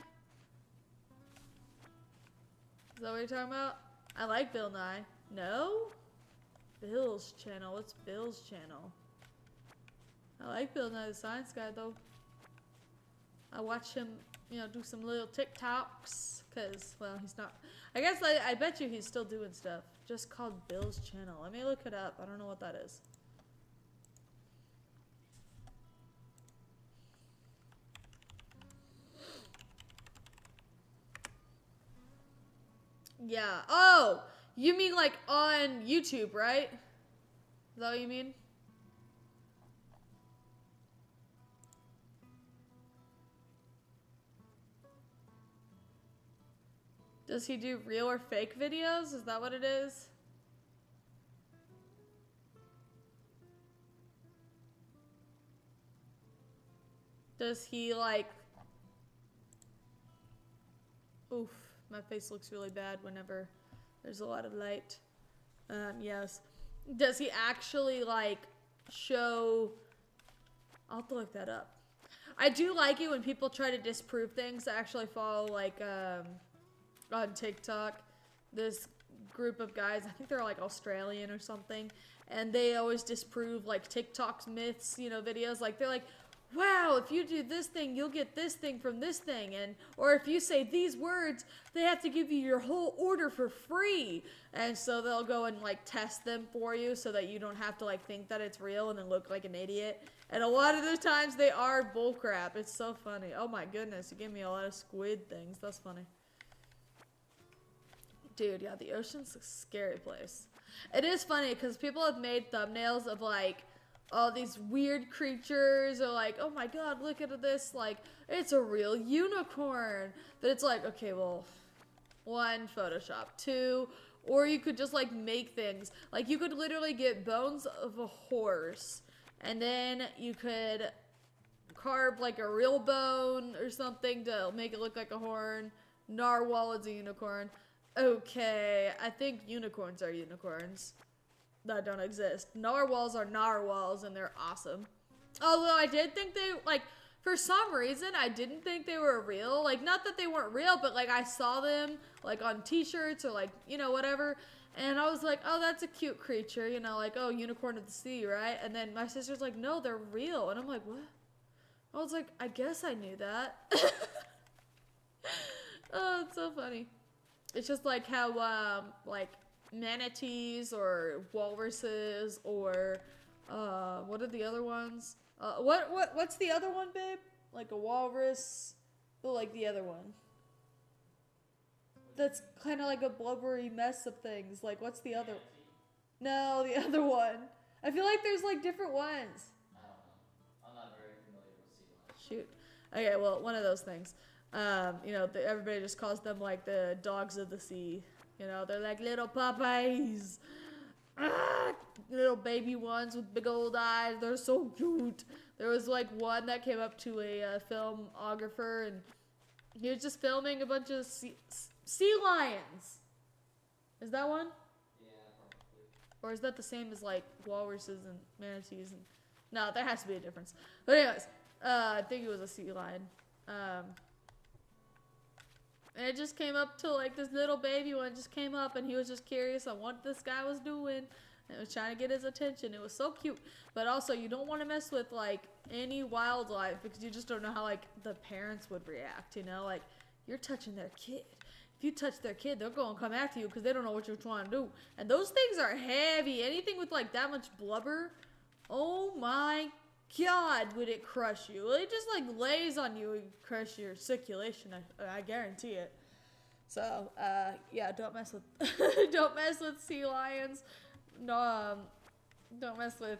Is that what you're talking about? I like Bill Nye. No? Bill's channel. What's Bill's channel? I like Bill Nye the Science Guy though. I watch him, you know, do some little TikToks. Cause, well, he's not. I guess I bet you he's still doing stuff. Just called Bill's channel. Let me look it up. I don't know what that is. Yeah. Oh, you mean like on YouTube, right? Is that what you mean? Does he do real or fake videos? Is that what it is? Does he like... Oof, my face looks really bad whenever there's a lot of light. Yes. Does he actually like show... I'll have to look that up. I do like it when people try to disprove things. I actually follow like on TikTok this group of guys, I think they're like Australian or something, and they always disprove like TikTok's myths, you know, videos. Like they're like, wow, if you do this thing, you'll get this thing from this thing, and or if you say these words, they have to give you your whole order for free. And so they'll go and like test them for you so that you don't have to like think that it's real and then look like an idiot. And a lot of those times they are bullcrap. It's so funny. Oh my goodness, you gave me a lot of squid things. That's funny. Dude, yeah, the ocean's a scary place. It is funny because people have made thumbnails of like all these weird creatures, or like, oh my god, look at this, like it's a real unicorn. But it's like, okay, well, one, Photoshop, two, or you could just like make things. Like you could literally get bones of a horse, and then you could carve like a real bone or something to make it look like a horn. Narwhal is a unicorn. Okay, I think unicorns are unicorns that don't exist. Narwhals are narwhals, and they're awesome. Although I did think they, like, for some reason, I didn't think they were real. Like, not that they weren't real, but, like, I saw them, like, on t-shirts or, like, you know, whatever. And I was like, oh, that's a cute creature, you know, like, oh, unicorn of the sea, right? And then my sister's like, no, they're real. And I'm like, what? I was like, I guess I knew that. Oh, it's so funny. It's just like how, like, manatees or walruses or, what are the other ones? What's the other one, babe? Like a walrus, but like the other one. That's kind of like a blubbery mess of things. Like, what's the other? No, the other one. I feel like there's like different ones. I don't know. I'm not very familiar with sea lions. Shoot. Okay, well, one of those things. You know, everybody just calls them like the dogs of the sea. You know, they're like little puppies. Ah, little baby ones with big old eyes. They're so cute. There was like one that came up to a filmographer, and he was just filming a bunch of sea lions. Is that one? Yeah, probably. Or is that the same as like walruses and manatees? And no, there has to be a difference. But anyways, I think it was a sea lion. And it just came up to like this little baby one just came up, and he was just curious on what this guy was doing, and it was trying to get his attention. It was so cute. But also, you don't want to mess with like any wildlife, because you just don't know how like the parents would react, you know? Like, you're touching their kid. If you touch their kid, they're going to come after you because they don't know what you're trying to do. And those things are heavy. Anything with like that much blubber, oh my God, would it crush you? It just like lays on you and crush your circulation. I guarantee it. So, yeah, don't mess with, don't mess with sea lions. No, don't mess with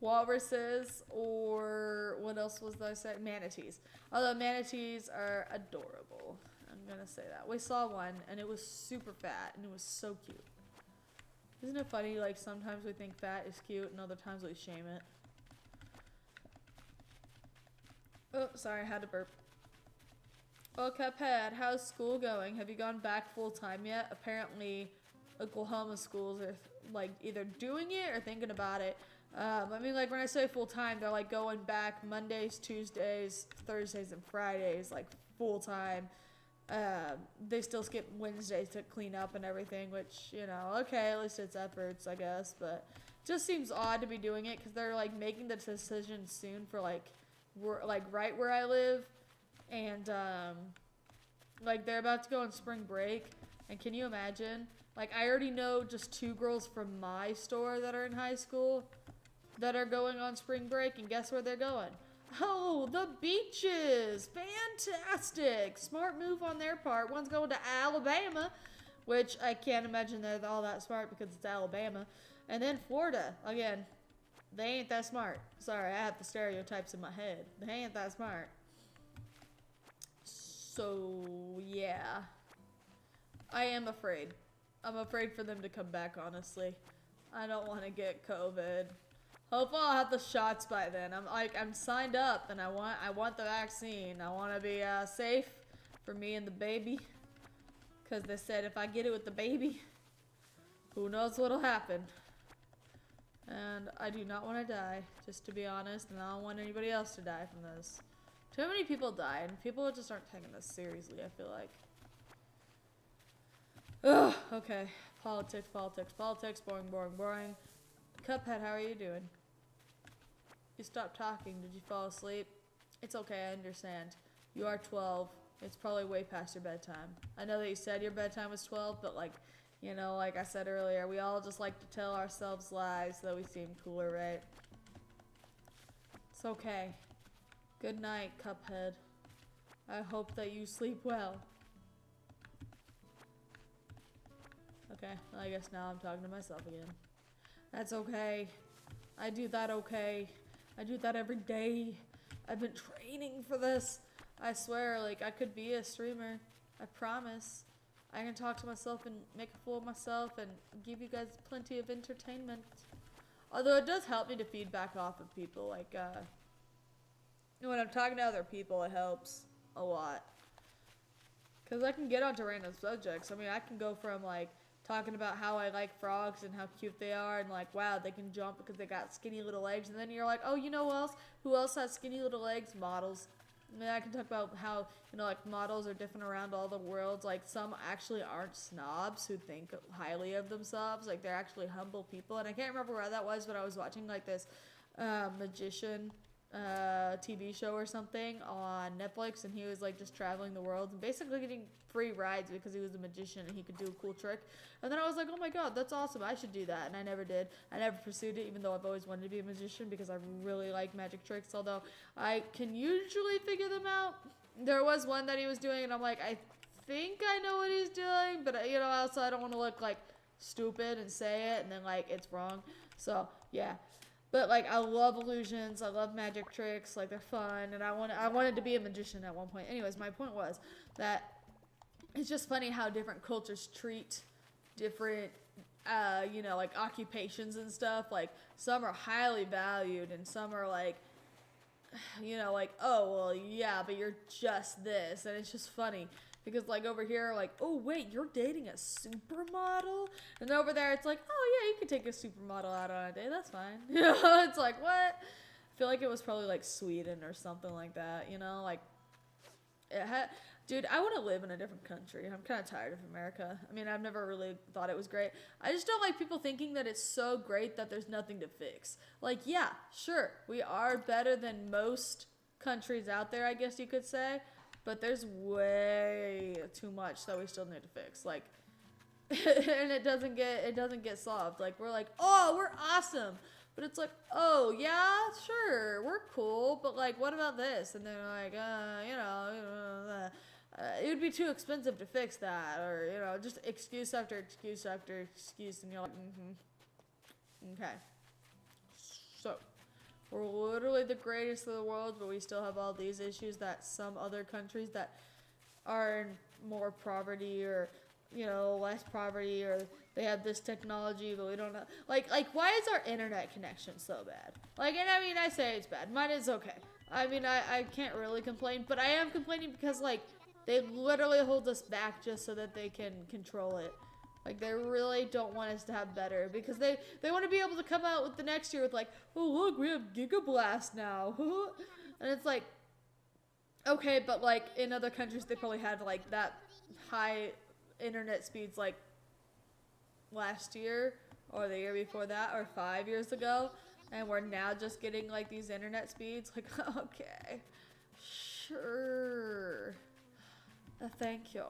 walruses, or what else was I saying? Manatees. Although manatees are adorable. I'm gonna say that. We saw one and it was super fat and it was so cute. Isn't it funny, like sometimes we think fat is cute and other times we shame it? Oh, sorry, I had to burp. Well, Cuphead, how's school going? Have you gone back full time yet? Apparently, Oklahoma schools are like either doing it or thinking about it. I mean, like when I say full time, they're like going back Mondays, Tuesdays, Thursdays, and Fridays, like full time. They still skip Wednesdays to clean up and everything, which, you know, okay, at least it's efforts, I guess, but just seems odd to be doing it because they're like making the decision soon for like right where I live, and like they're about to go on spring break, and can you imagine? Like I already know just 2 girls from my store that are in high school that are going on spring break, and guess where they're going? Oh, the beaches! Fantastic! Smart move on their part. One's going to Alabama, which I can't imagine they're all that smart because it's Alabama. And then Florida. Again, they ain't that smart. Sorry, I have the stereotypes in my head. They ain't that smart. So, yeah. I am afraid. I'm afraid for them to come back, honestly. I don't want to get COVID. Hopefully I'll have the shots by then. I'm signed up and I want the vaccine. I want to be safe for me and the baby. Because they said if I get it with the baby, who knows what'll happen. And I do not want to die, just to be honest, and I don't want anybody else to die from this. Too many people die, and people just aren't taking this seriously, I feel like. Ugh, okay. Politics, politics, politics, boring, boring, boring. Cuphead, how are you doing? You stopped talking. Did you fall asleep? It's okay, I understand. You are 12. It's probably way past your bedtime. I know that you said your bedtime was 12, but like, you know, like I said earlier, we all just like to tell ourselves lies so that we seem cooler, right? It's okay. Good night, Cuphead. I hope that you sleep well. Okay, well, I guess now I'm talking to myself again. That's okay. I do that okay. I do that every day. I've been training for this. I swear, like, I could be a streamer. I promise. I can talk to myself and make a fool of myself and give you guys plenty of entertainment. Although it does help me to feedback off of people. Like, when I'm talking to other people, it helps a lot. Because I can get onto random subjects. I mean, I can go from, like, talking about how I like frogs and how cute they are and like, wow, they can jump because they got skinny little legs. And then you're like, oh, you know who else? Who else has skinny little legs? Models. I mean, I can talk about how, you know, like models are different around all the world. Like some actually aren't snobs who think highly of themselves. Like they're actually humble people. And I can't remember where that was, but I was watching like this magician TV show or something on Netflix, and he was like just traveling the world and basically getting free rides because he was a magician and he could do a cool trick. And then I was like, oh my god, that's awesome, I should do that. And I never did. I never pursued it, even though I've always wanted to be a magician because I really like magic tricks, although I can usually figure them out. There was one that he was doing and I'm like, I think I know what he's doing, but you know, also I don't want to look like stupid and say it and then like it's wrong. So yeah. But like I love illusions, I love magic tricks, like they're fun, and I wanted to be a magician at one point. Anyways, my point was that it's just funny how different cultures treat different you know, like occupations and stuff. Like some are highly valued and some are like, you know, like, oh well yeah, but you're just this, and it's just funny. Because, like, over here, like, oh, wait, you're dating a supermodel? And over there, it's like, oh, yeah, you can take a supermodel out on a date. That's fine. You know, it's like, what? I feel like it was probably, like, Sweden or something like that, you know? Like, dude, I want to live in a different country. I'm kind of tired of America. I mean, I've never really thought it was great. I just don't like people thinking that it's so great that there's nothing to fix. Like, yeah, sure, we are better than most countries out there, I guess you could say. But there's way too much that we still need to fix. Like, and it doesn't get solved. Like, we're like, oh, we're awesome. But it's like, oh yeah, sure, we're cool, but like, what about this? And they're like, it would be too expensive to fix that, or just excuse after excuse after excuse, and you're like, okay. So, we're literally the greatest of the world, but we still have all these issues that some other countries that are in more poverty or less poverty, or they have this technology but we don't know, like why is our internet connection so bad? Like, and I mean, I say it's bad, mine is okay. I mean, I can't really complain, but I am complaining because like they literally hold us back just so that they can control it. Like, they really don't want us to have better, because they want to be able to come out with the next year with like, oh look, we have Gigablast now. And it's like, okay, but like in other countries they probably had like that high internet speeds like last year or the year before that or 5 years ago, and we're now just getting like these internet speeds. Like, okay, sure, thank you.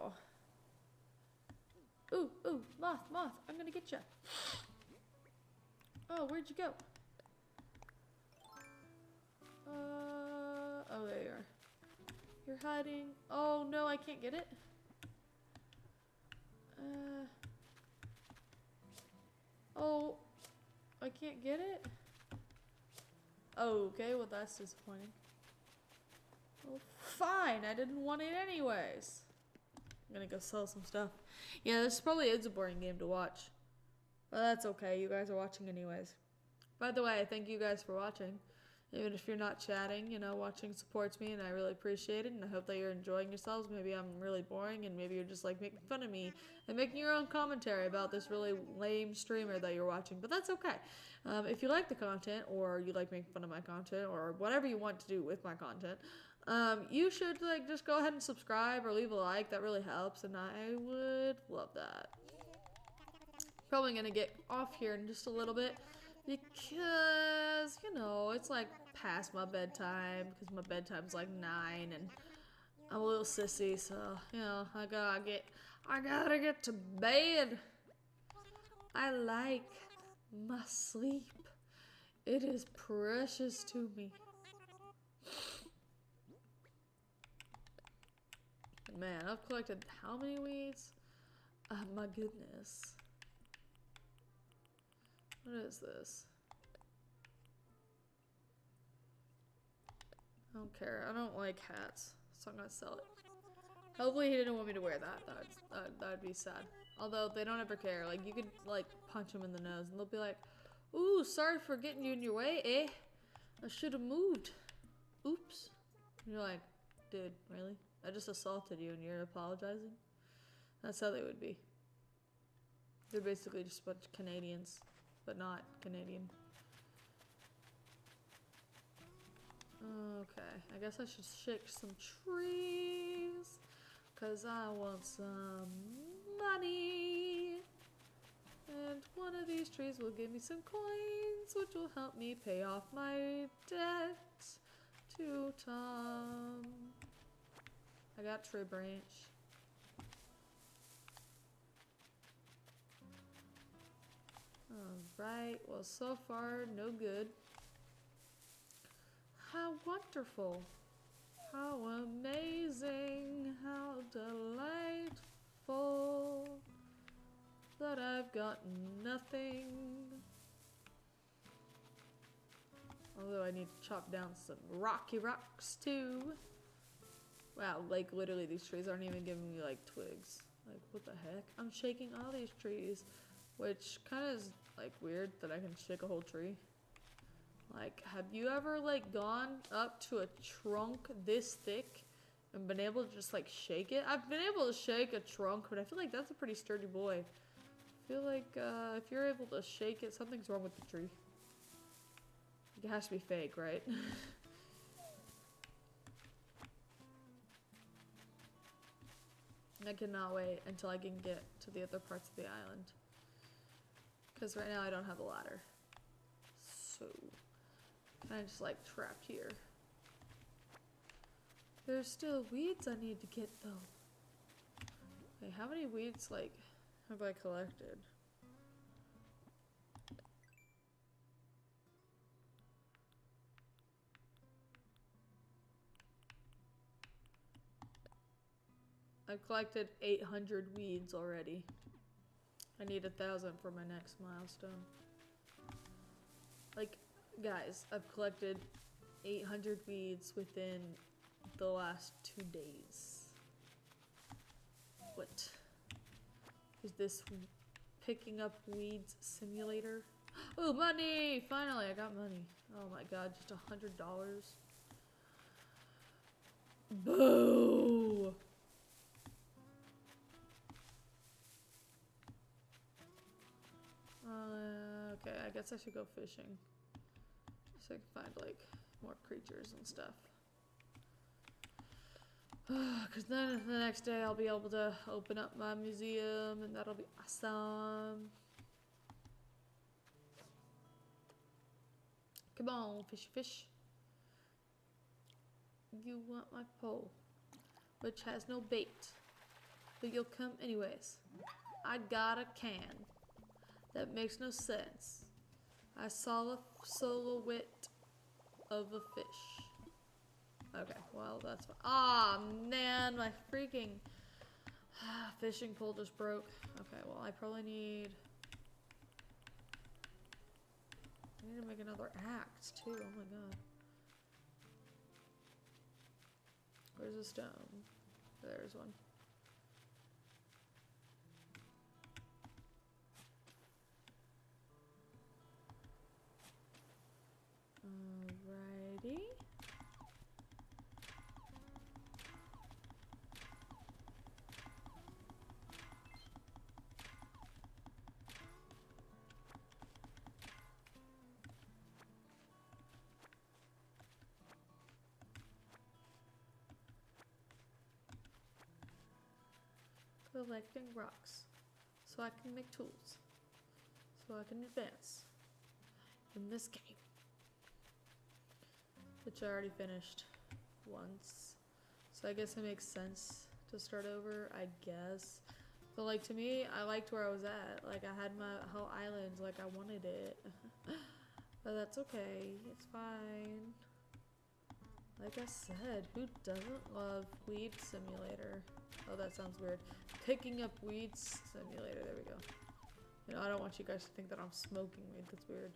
Ooh, moth, I'm gonna get you. Oh, where'd you go? Oh, there you are. You're hiding. Oh no, I can't get it. Oh, I can't get it? Oh, okay, well that's disappointing. Well, fine, I didn't want it anyways. I'm gonna go sell some stuff. Yeah, this probably is a boring game to watch. But that's okay, you guys are watching anyways. By the way, thank you guys for watching. Even if you're not chatting, watching supports me, and I really appreciate it, and I hope that you're enjoying yourselves. Maybe I'm really boring, and maybe you're just like making fun of me and making your own commentary about this really lame streamer that you're watching, but that's okay. If you like the content, or you like making fun of my content, or whatever you want to do with my content, you should like just go ahead and subscribe or leave a like. That really helps, and I would love that. Probably gonna get off here in just a little bit, because it's like past my bedtime, because my bedtime's like 9, and I'm a little sissy, so I gotta get to bed. I like my sleep. It is precious to me. Man, I've collected how many weeds? My goodness. What is this? I don't care. I don't like hats, so I'm gonna sell it. Hopefully he didn't want me to wear that. That'd be sad. Although they don't ever care. Like, you could like punch them in the nose and they'll be like, "Ooh, sorry for getting you in your way, eh? I should have moved. Oops." And you're like, "Dude, really? I just assaulted you and you're apologizing?" That's how they would be. They're basically just a bunch of Canadians, but not Canadian. Okay, I guess I should shake some trees, 'cause I want some money. And one of these trees will give me some coins, which will help me pay off my debt to Tom. I got tree branch. Alright, well, so far, no good. How wonderful. How amazing. How delightful that I've got nothing. Although I need to chop down some rocky rocks too. Wow, like literally these trees aren't even giving me like twigs. Like, what the heck? I'm shaking all these trees, which kind of is like weird that I can shake a whole tree. Like, have you ever like gone up to a trunk this thick and been able to just like shake it? I've been able to shake a trunk, but I feel like that's a pretty sturdy boy. I feel like if you're able to shake it, something's wrong with the tree. It has to be fake, right? I cannot wait until I can get to the other parts of the island. Because right now I don't have a ladder. So, I'm just like trapped here. There's still weeds I need to get though. Okay, how many weeds like have I collected? I've collected 800 weeds already. I need 1,000 for my next milestone. Like, guys, I've collected 800 weeds within the last 2 days. What? Is this picking up weeds simulator? Oh, money! Finally, I got money. Oh my god, just $100. Boo! Okay, I guess I should go fishing. So I can find, like, more creatures and stuff. Because then the next day I'll be able to open up my museum and that'll be awesome. Come on, fishy fish. You want my pole, which has no bait, but you'll come anyways. I got a can. That makes no sense. I saw a silhouette of a fish. Okay, well, that's fine. Aw, man, my freaking fishing pole just broke. Okay, well, I probably need... I need to make another axe, too. Oh, my God. Where's the stone? There's one. Alrighty. Collecting rocks so I can make tools, so I can advance in this game, which I already finished once, so I guess it makes sense to start over, I guess. But like, to me, I liked where I was at. Like, I had my whole island like I wanted it. But that's okay, it's fine. Like I said, who doesn't love Weed Simulator? Oh, that sounds weird. Picking up weeds simulator, there we go. You know, I don't want you guys to think that I'm smoking weed, that's weird.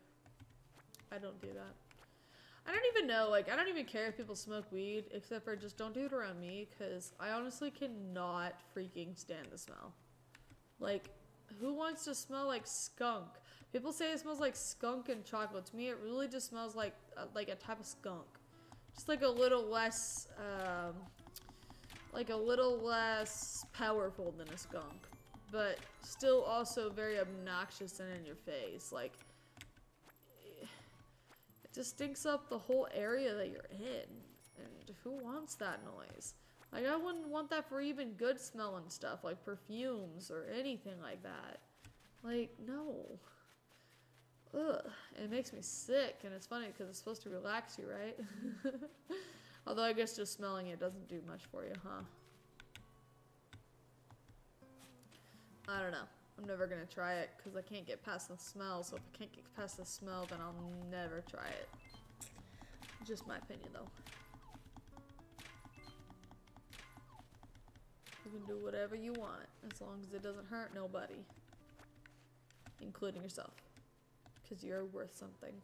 I don't do that. I don't even know, like, I don't even care if people smoke weed, except for just don't do it around me, because I honestly cannot freaking stand the smell. Like, who wants to smell like skunk? People say it smells like skunk and chocolate. To me, it really just smells like a type of skunk. Just like a little less, powerful than a skunk, but still also very obnoxious and in your face. Like, it just stinks up the whole area that you're in, and who wants that noise? Like, I wouldn't want that for even good smelling stuff, like perfumes or anything like that. Like, no. Ugh, it makes me sick, and it's funny because it's supposed to relax you, right? Although I guess just smelling it doesn't do much for you, huh? I don't know. I'm never gonna try it because I can't get past the smell, so if I can't get past the smell, then I'll never try it. Just my opinion, though. You can do whatever you want, as long as it doesn't hurt nobody. Including yourself. Because you're worth something.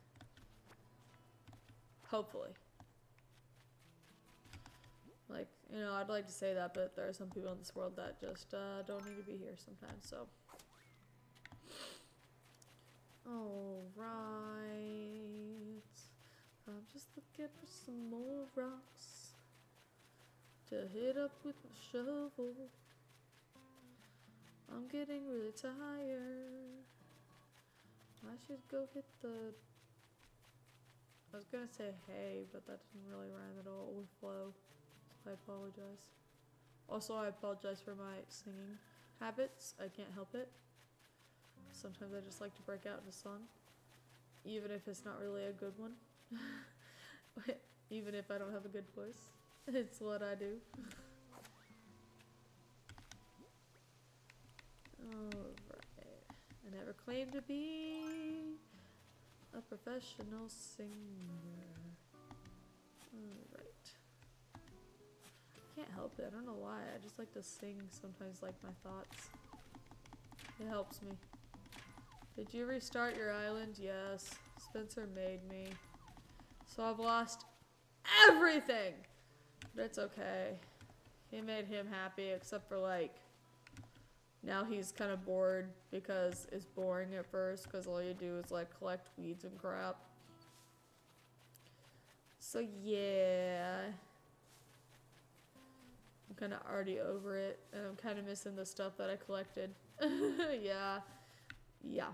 Hopefully. Like, you know, I'd like to say that, but there are some people in this world that just don't need to be here sometimes, so. Alright. I'm just looking for some more rocks to hit up with my shovel. I'm getting really tired. I should go hit the... I was gonna say hay, but that didn't really rhyme at all with flow. I apologize. Also, I apologize for my singing habits. I can't help it. Sometimes I just like to break out into song. Even if it's not really a good one. Even if I don't have a good voice. It's what I do. Alright. I never claimed to be a professional singer. Alright. can't help it. I don't know why. I just like to sing sometimes, like my thoughts. It helps me. Did you restart your island? Yes. Spencer made me. So I've lost everything. But it's okay. He made him happy, except for like, now he's kind of bored because it's boring at first because all you do is like collect weeds and crap. So yeah. I'm kind of already over it and I'm kind of missing the stuff that I collected. Yeah. Yeah.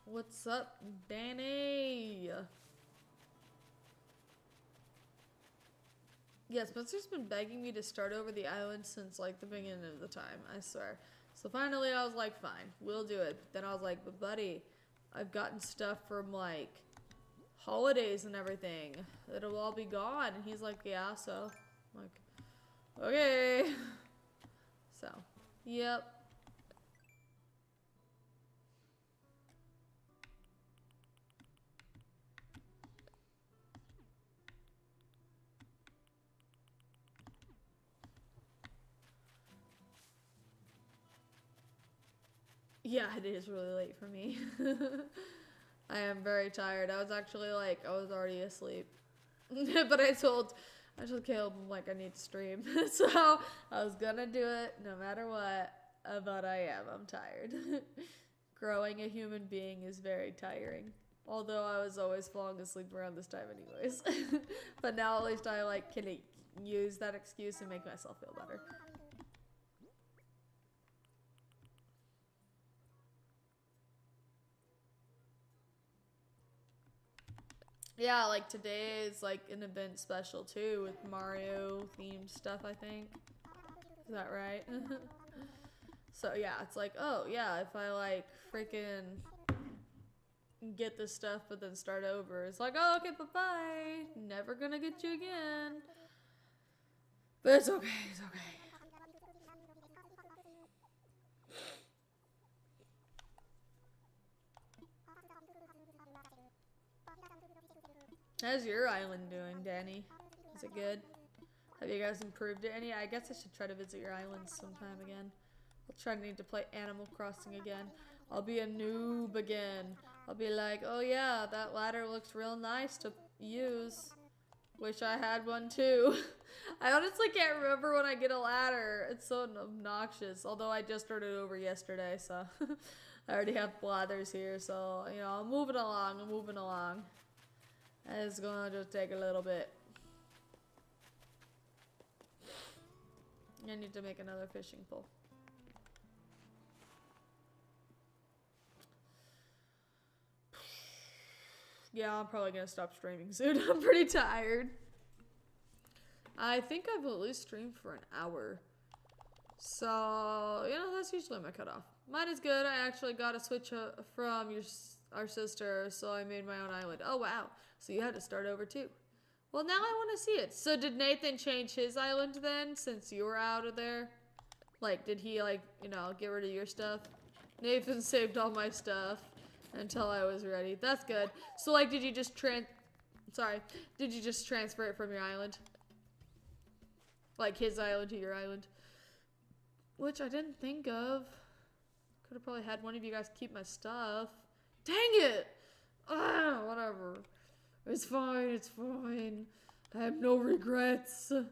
What's up, Danny? Yeah, Spencer's been begging me to start over the island since like the beginning of the time, I swear. So finally I was like, fine, we'll do it. But then I was like, but buddy, I've gotten stuff from like holidays and everything. It'll all be gone. And he's like, yeah, so I'm like, okay. So, yep. Yeah, it is really late for me. I am very tired. I was actually like, I was already asleep. But I told Caleb, I'm like, I need to stream. So I was gonna do it no matter what, but I'm tired. Growing a human being is very tiring. Although I was always falling asleep around this time anyways. But now at least I like can use that excuse and make myself feel better. Yeah, like today is like an event special too with Mario themed stuff, I think. Is that right? So yeah, it's like, oh yeah, if I like freaking get this stuff but then start over, it's like, oh okay, bye-bye. Never gonna get you again. But it's okay, it's okay. How's your island doing, Danny? Is it good? Have you guys improved it any? I guess I should try to visit your island sometime again. I'll try to need to play Animal Crossing again. I'll be a noob again. I'll be like, oh yeah, that ladder looks real nice to use. Wish I had one too. I honestly can't remember when I get a ladder. It's so obnoxious. Although I just started over yesterday, so I already have blathers here. So, you know, I'm moving along. It's gonna just take a little bit. I need to make another fishing pole. Yeah, I'm probably gonna stop streaming soon. I'm pretty tired. I think I've at least streamed for an hour. So, you know, that's usually my cutoff. Mine is good. I actually got a switch from our sister, so I made my own island. Oh, wow. So you had to start over too. Well, now I want to see it. So did Nathan change his island then, since you were out of there? Like, did he, like, you know, get rid of your stuff? Nathan saved all my stuff until I was ready. That's good. So, like, did you just transfer it from your island? Like, his island to your island? Which I didn't think of. Could have probably had one of you guys keep my stuff. Dang it! Ah, whatever. It's fine, it's fine. I have no regrets. Ugh.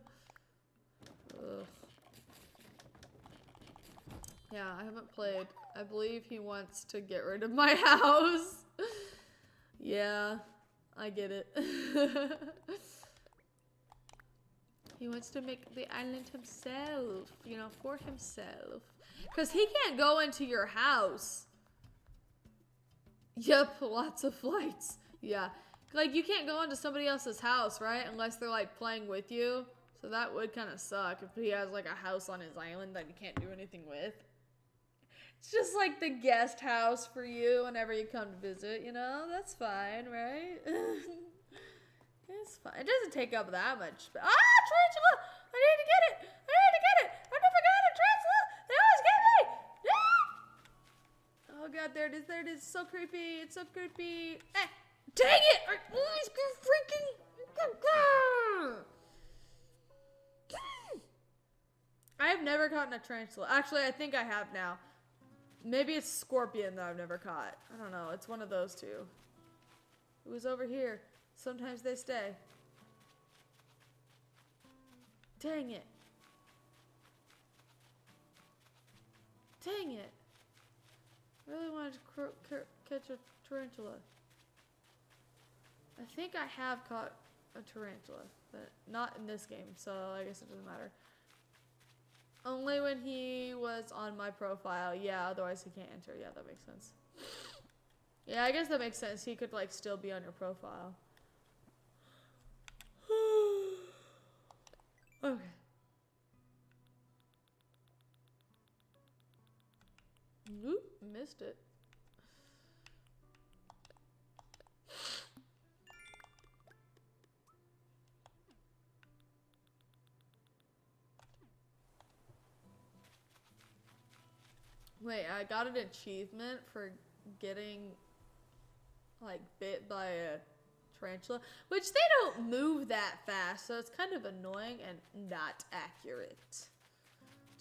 Yeah, I haven't played. I believe he wants to get rid of my house. Yeah, I get it. He wants to make the island himself, you know, for himself. Because he can't go into your house. Yep, lots of flights. Yeah. Like, you can't go into somebody else's house, right? Unless they're, like, playing with you. So that would kind of suck if he has, like, a house on his island that you can't do anything with. It's just, like, the guest house for you whenever you come to visit, you know? That's fine, right? It's fine. It doesn't take up that much. Ah, tarantula! I need to get it! I never got it, tarantula! They always get me! Ah! Oh, God, there it is. It's so creepy. It's so creepy. Eh. Dang it! I always get freaking... I have never caught a tarantula. Actually, I think I have now. Maybe it's scorpion that I've never caught. I don't know. It's one of those two. It was over here. Sometimes they stay. Dang it. Dang it. I really wanted to catch a tarantula. I think I have caught a tarantula, but not in this game, so I guess it doesn't matter. Only when he was on my profile. Yeah, otherwise he can't enter. Yeah, that makes sense. Yeah, I guess that makes sense. He could, like, still be on your profile. Okay. Oop, missed it. Wait, I got an achievement for getting, like, bit by a tarantula, which they don't move that fast, so it's kind of annoying and not accurate.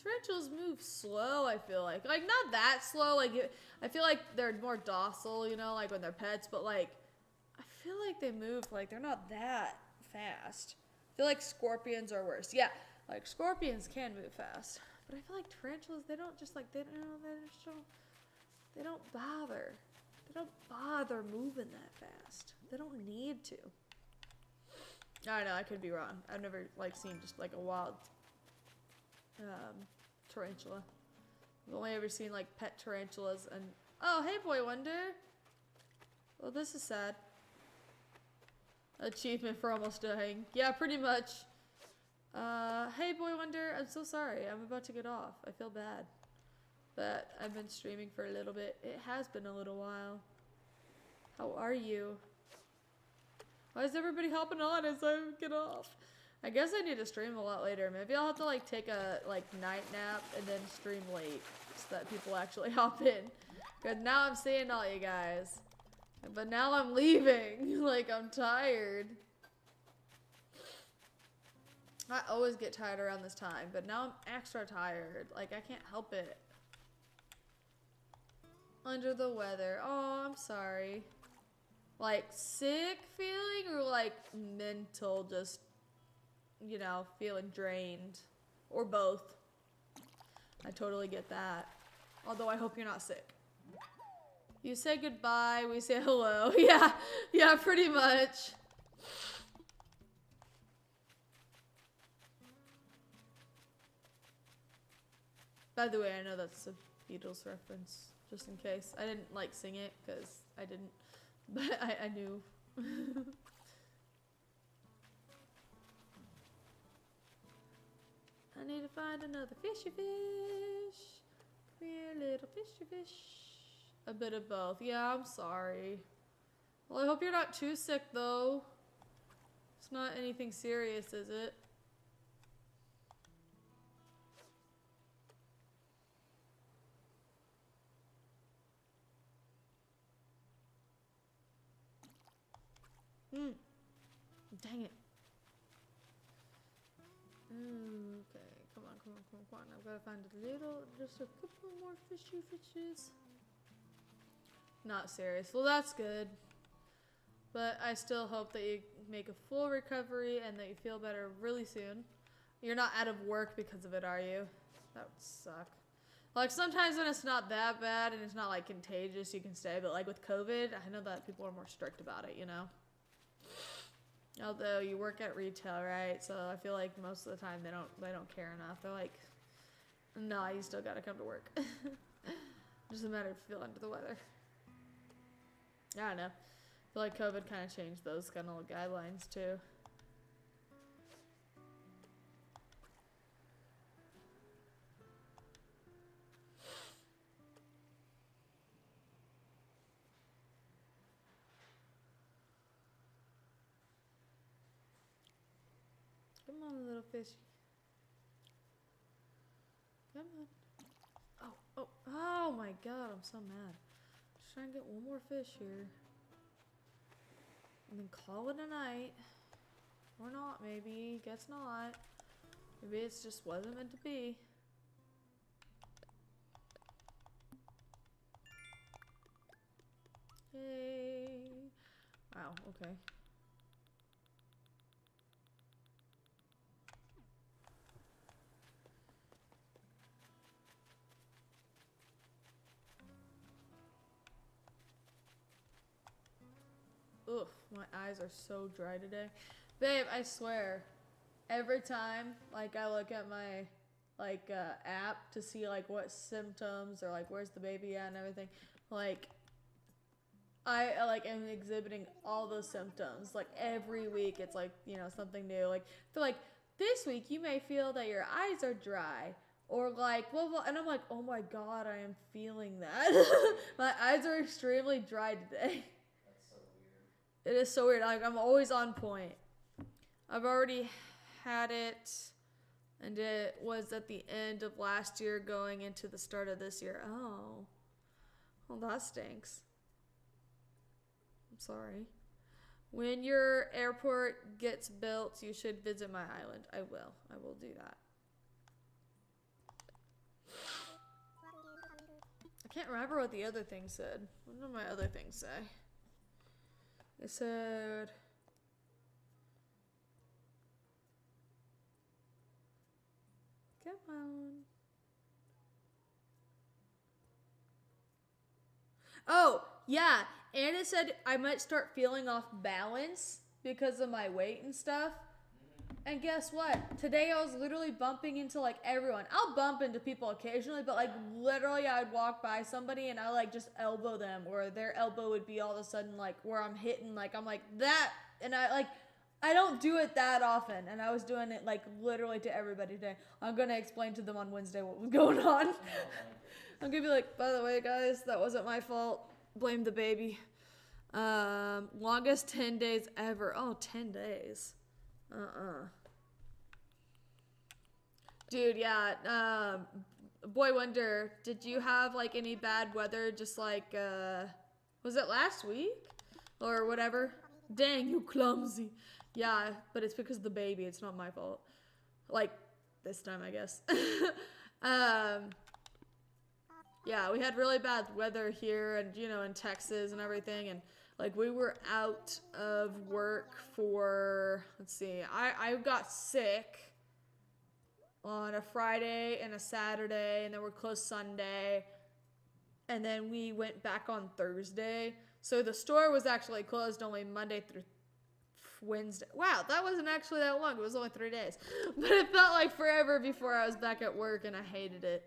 Tarantulas move slow, I feel like. Like, not that slow, like, I feel like they're more docile, you know, like when they're pets, but, like, I feel like they move, like, they're not that fast. I feel like scorpions are worse. Yeah, like, scorpions can move fast. But I feel like tarantulas, they don't just, like, they don't bother. They don't bother moving that fast. They don't need to. I don't know, I could be wrong. I've never, like, seen just, like, a wild tarantula. I've only ever seen, like, pet tarantulas and... Oh, hey, Boy Wonder! Well, this is sad. Achievement for almost dying. Yeah, pretty much. Hey, Boy Wonder, I'm so sorry. I'm about to get off. I feel bad. But I've been streaming for a little bit. It has been a little while. How are you? Why is everybody hopping on as I get off? I guess I need to stream a lot later. Maybe I'll have to, like, take a, like, night nap and then stream late so that people actually hop in. Because now I'm seeing all you guys. But now I'm leaving. Like, I'm tired. I always get tired around this time, but now I'm extra tired. Like, I can't help it. Under the weather. Oh, I'm sorry. Like, sick feeling or, like, mental just, you know, feeling drained? Or both. I totally get that. Although I hope you're not sick. You say goodbye, we say hello. Yeah, pretty much. By the way, I know that's a Beatles reference, just in case. I didn't, like, sing it, because I didn't, but I knew. I need to find another fishy fish. Come here, little fishy fish. A bit of both. Yeah, I'm sorry. Well, I hope you're not too sick, though. It's not anything serious, is it? Dang it. Okay, come on. I've got to find just a couple more fishy fishes. Not serious. Well, that's good. But I still hope that you make a full recovery and that you feel better really soon. You're not out of work because of it, are you? That would suck. Like, sometimes when it's not that bad and it's not, like, contagious, you can stay. But, like, with COVID, I know that people are more strict about it, you know? Although you work at retail, right? So I feel like most of the time they don't care enough. They're like, nah, you still gotta come to work. Doesn't matter if you feel under the weather. I don't know. I feel like COVID kind of changed those kind of guidelines too. Come on, little fishy. Come on. Oh my god, I'm so mad. Just trying to get one more fish here. And then call it a night. Or not, maybe. Guess not. Maybe it's just wasn't meant to be. okay. Ugh, my eyes are so dry today. Babe, I swear, every time, like, I look at my, like, app to see, like, what symptoms or, like, where's the baby at and everything, like, I, like, am exhibiting all those symptoms. Like, every week, it's, like, you know, something new. Like, they're like, this week, you may feel that your eyes are dry. Or, like, blah, blah. And I'm like, oh, my God, I am feeling that. My eyes are extremely dry today. That's so weird. It is so weird. Like, I'm always on point. I've already had it, and it was at the end of last year going into the start of this year. Oh. Well, that stinks. I'm sorry. When your airport gets built, you should visit my island. I will. I will do that. I can't remember what the other thing said. What did my other thing say? It said... Come on. Oh, yeah. And it said I might start feeling off balance because of my weight and stuff. And guess what? Today I was literally bumping into like everyone. I'll bump into people occasionally, but like literally I would walk by somebody and I like just elbow them, or their elbow would be all of a sudden like where I'm hitting, like I'm like that. And I don't do it that often, and I was doing it like literally to everybody today. I'm gonna explain to them on Wednesday what was going on. I'm gonna be like, by the way, guys, that wasn't my fault. Blame the baby. Longest 10 days ever. Oh, 10 days. Dude, yeah. Boy Wonder, did you have like any bad weather? Just like, was it last week or whatever? Dang, you clumsy. Yeah, but it's because of the baby. It's not my fault. Like, this time, I guess. Yeah, we had really bad weather here and, you know, in Texas and everything. And, like, we were out of work for, let's see, I got sick on a Friday and a Saturday, and then we're closed Sunday. And then we went back on Thursday. So the store was actually closed only Monday through Wednesday. Wow, that wasn't actually that long. It was only 3 days. But it felt like forever before I was back at work, and I hated it.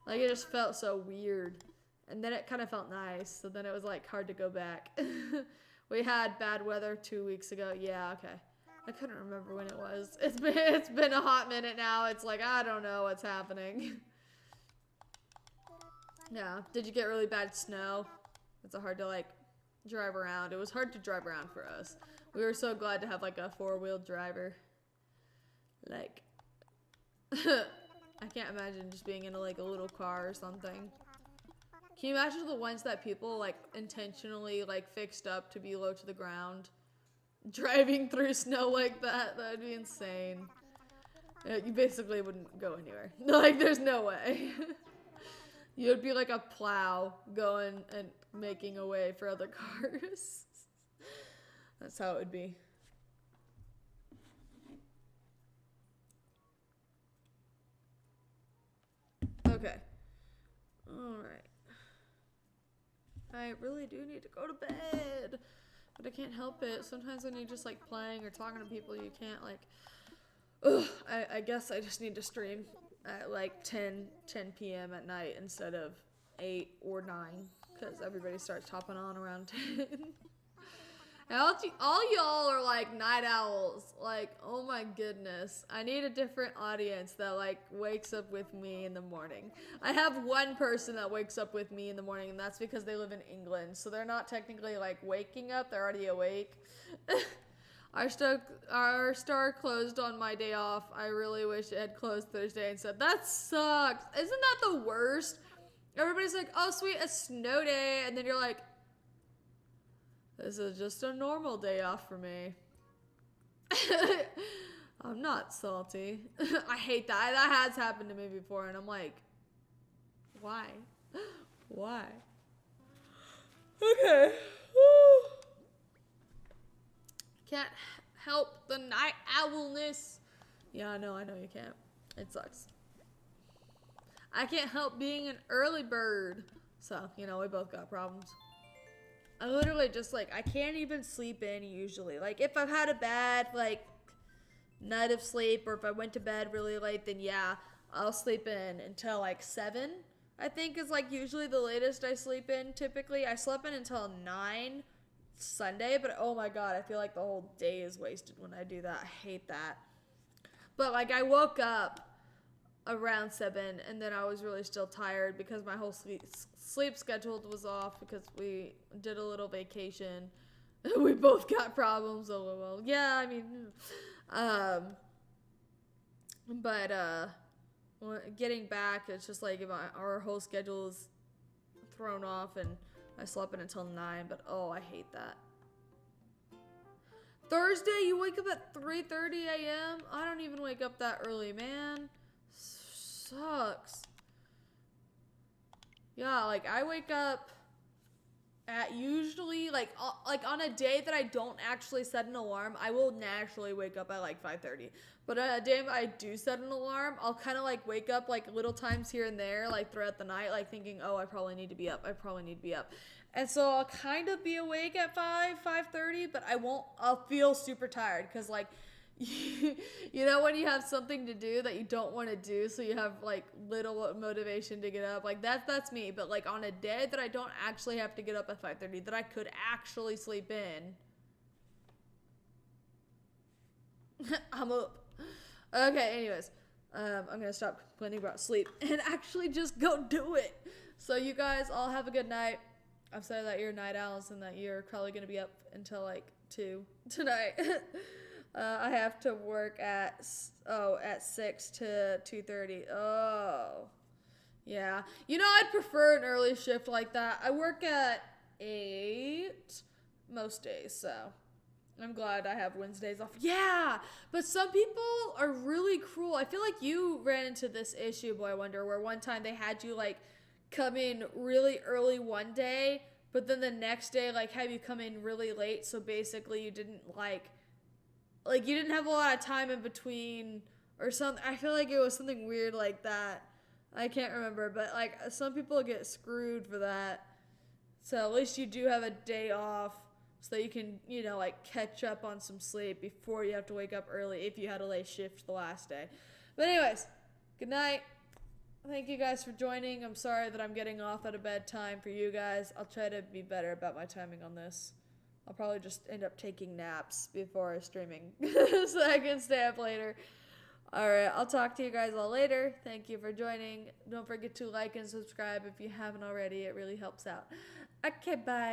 Like, it just felt so weird. And then it kind of felt nice. So then it was, like, hard to go back. We had bad weather 2 weeks ago. Yeah, okay. I couldn't remember when it was. It's been a hot minute now. It's like, I don't know what's happening. Yeah. Did you get really bad snow? It's hard to, like, drive around. It was hard to drive around for us. We were so glad to have, like, a four-wheel driver. Like, I can't imagine just being in, like, a little car or something. Can you imagine the ones that people, like, intentionally, like, fixed up to be low to the ground? Driving through snow like that? That would be insane. You basically wouldn't go anywhere. Like, there's no way. You'd be like a plow going and making a way for other cars. That's how it would be. Okay. Alright. I really do need to go to bed. But I can't help it. Sometimes when you're just like playing or talking to people, you can't like... Ugh, I guess I just need to stream at like 10 p.m. at night instead of 8 or 9. Because everybody starts hopping on around 10. And all y'all are like night owls. Like, oh my goodness. I need a different audience that like wakes up with me in the morning. I have one person that wakes up with me in the morning, and that's because they live in England. So they're not technically like waking up, they're already awake. Our store closed on my day off. I really wish it had closed Thursday instead. That sucks. Isn't that the worst? Everybody's like, oh sweet, a snow day. And then you're like, this is just a normal day off for me. I'm not salty. I hate that. That has happened to me before, and I'm like, why? Why? Okay. the night owlness. Yeah, I know you can't. It sucks. I can't help being an early bird. So, we both got problems. I literally just, I can't even sleep in usually. Like, if I've had a bad, night of sleep, or if I went to bed really late, then yeah, I'll sleep in until, 7, I think is, usually the latest I sleep in, typically. I slept in until 9 Sunday, but oh my god, I feel like the whole day is wasted when I do that. I hate that. But, I woke up around 7, and then I was really still tired because my whole sleep schedule was off because we did a little vacation. We both got problems, lol. Yeah, I mean, but getting back, it's just our whole schedule is thrown off, and I slept in until 9, but oh, I hate that. Thursday, you wake up at 3:30 a.m.? I don't even wake up that early, man. Sucks. Yeah, I wake up at usually, on a day that I don't actually set an alarm, I will naturally wake up at 5:30. But on a day I do set an alarm, I'll kind of wake up little times here and there, throughout the night, thinking, oh, I probably need to be up. And so I'll kind of be awake at 5:30, but I'll feel super tired because you know when you have something to do that you don't want to do, so you have little motivation to get up, that's me. But on a day that I don't actually have to get up at 5:30, that I could actually sleep in, I'm up. Okay, anyways, I'm gonna stop complaining about sleep and actually just go do it. So you guys all have a good night. I'm sorry that you're night owls and that you're probably gonna be up until 2 tonight. I have to work at 6 to 2:30. Oh, yeah. I'd prefer an early shift like that. I work at 8 most days, so I'm glad I have Wednesdays off. Yeah, but some people are really cruel. I feel like you ran into this issue, Boy Wonder, where one time they had you come in really early one day, but then the next day have you come in really late. So basically, you didn't you didn't have a lot of time in between or something. I feel like it was something weird like that. I can't remember, but some people get screwed for that. So at least you do have a day off so that you can, catch up on some sleep before you have to wake up early if you had a late shift the last day. But anyways, good night. Thank you guys for joining. I'm sorry that I'm getting off at a bad time for you guys. I'll try to be better about my timing on this. I'll probably just end up taking naps before streaming so I can stay up later. Alright, I'll talk to you guys all later. Thank you for joining. Don't forget to like and subscribe if you haven't already. It really helps out. Okay, bye.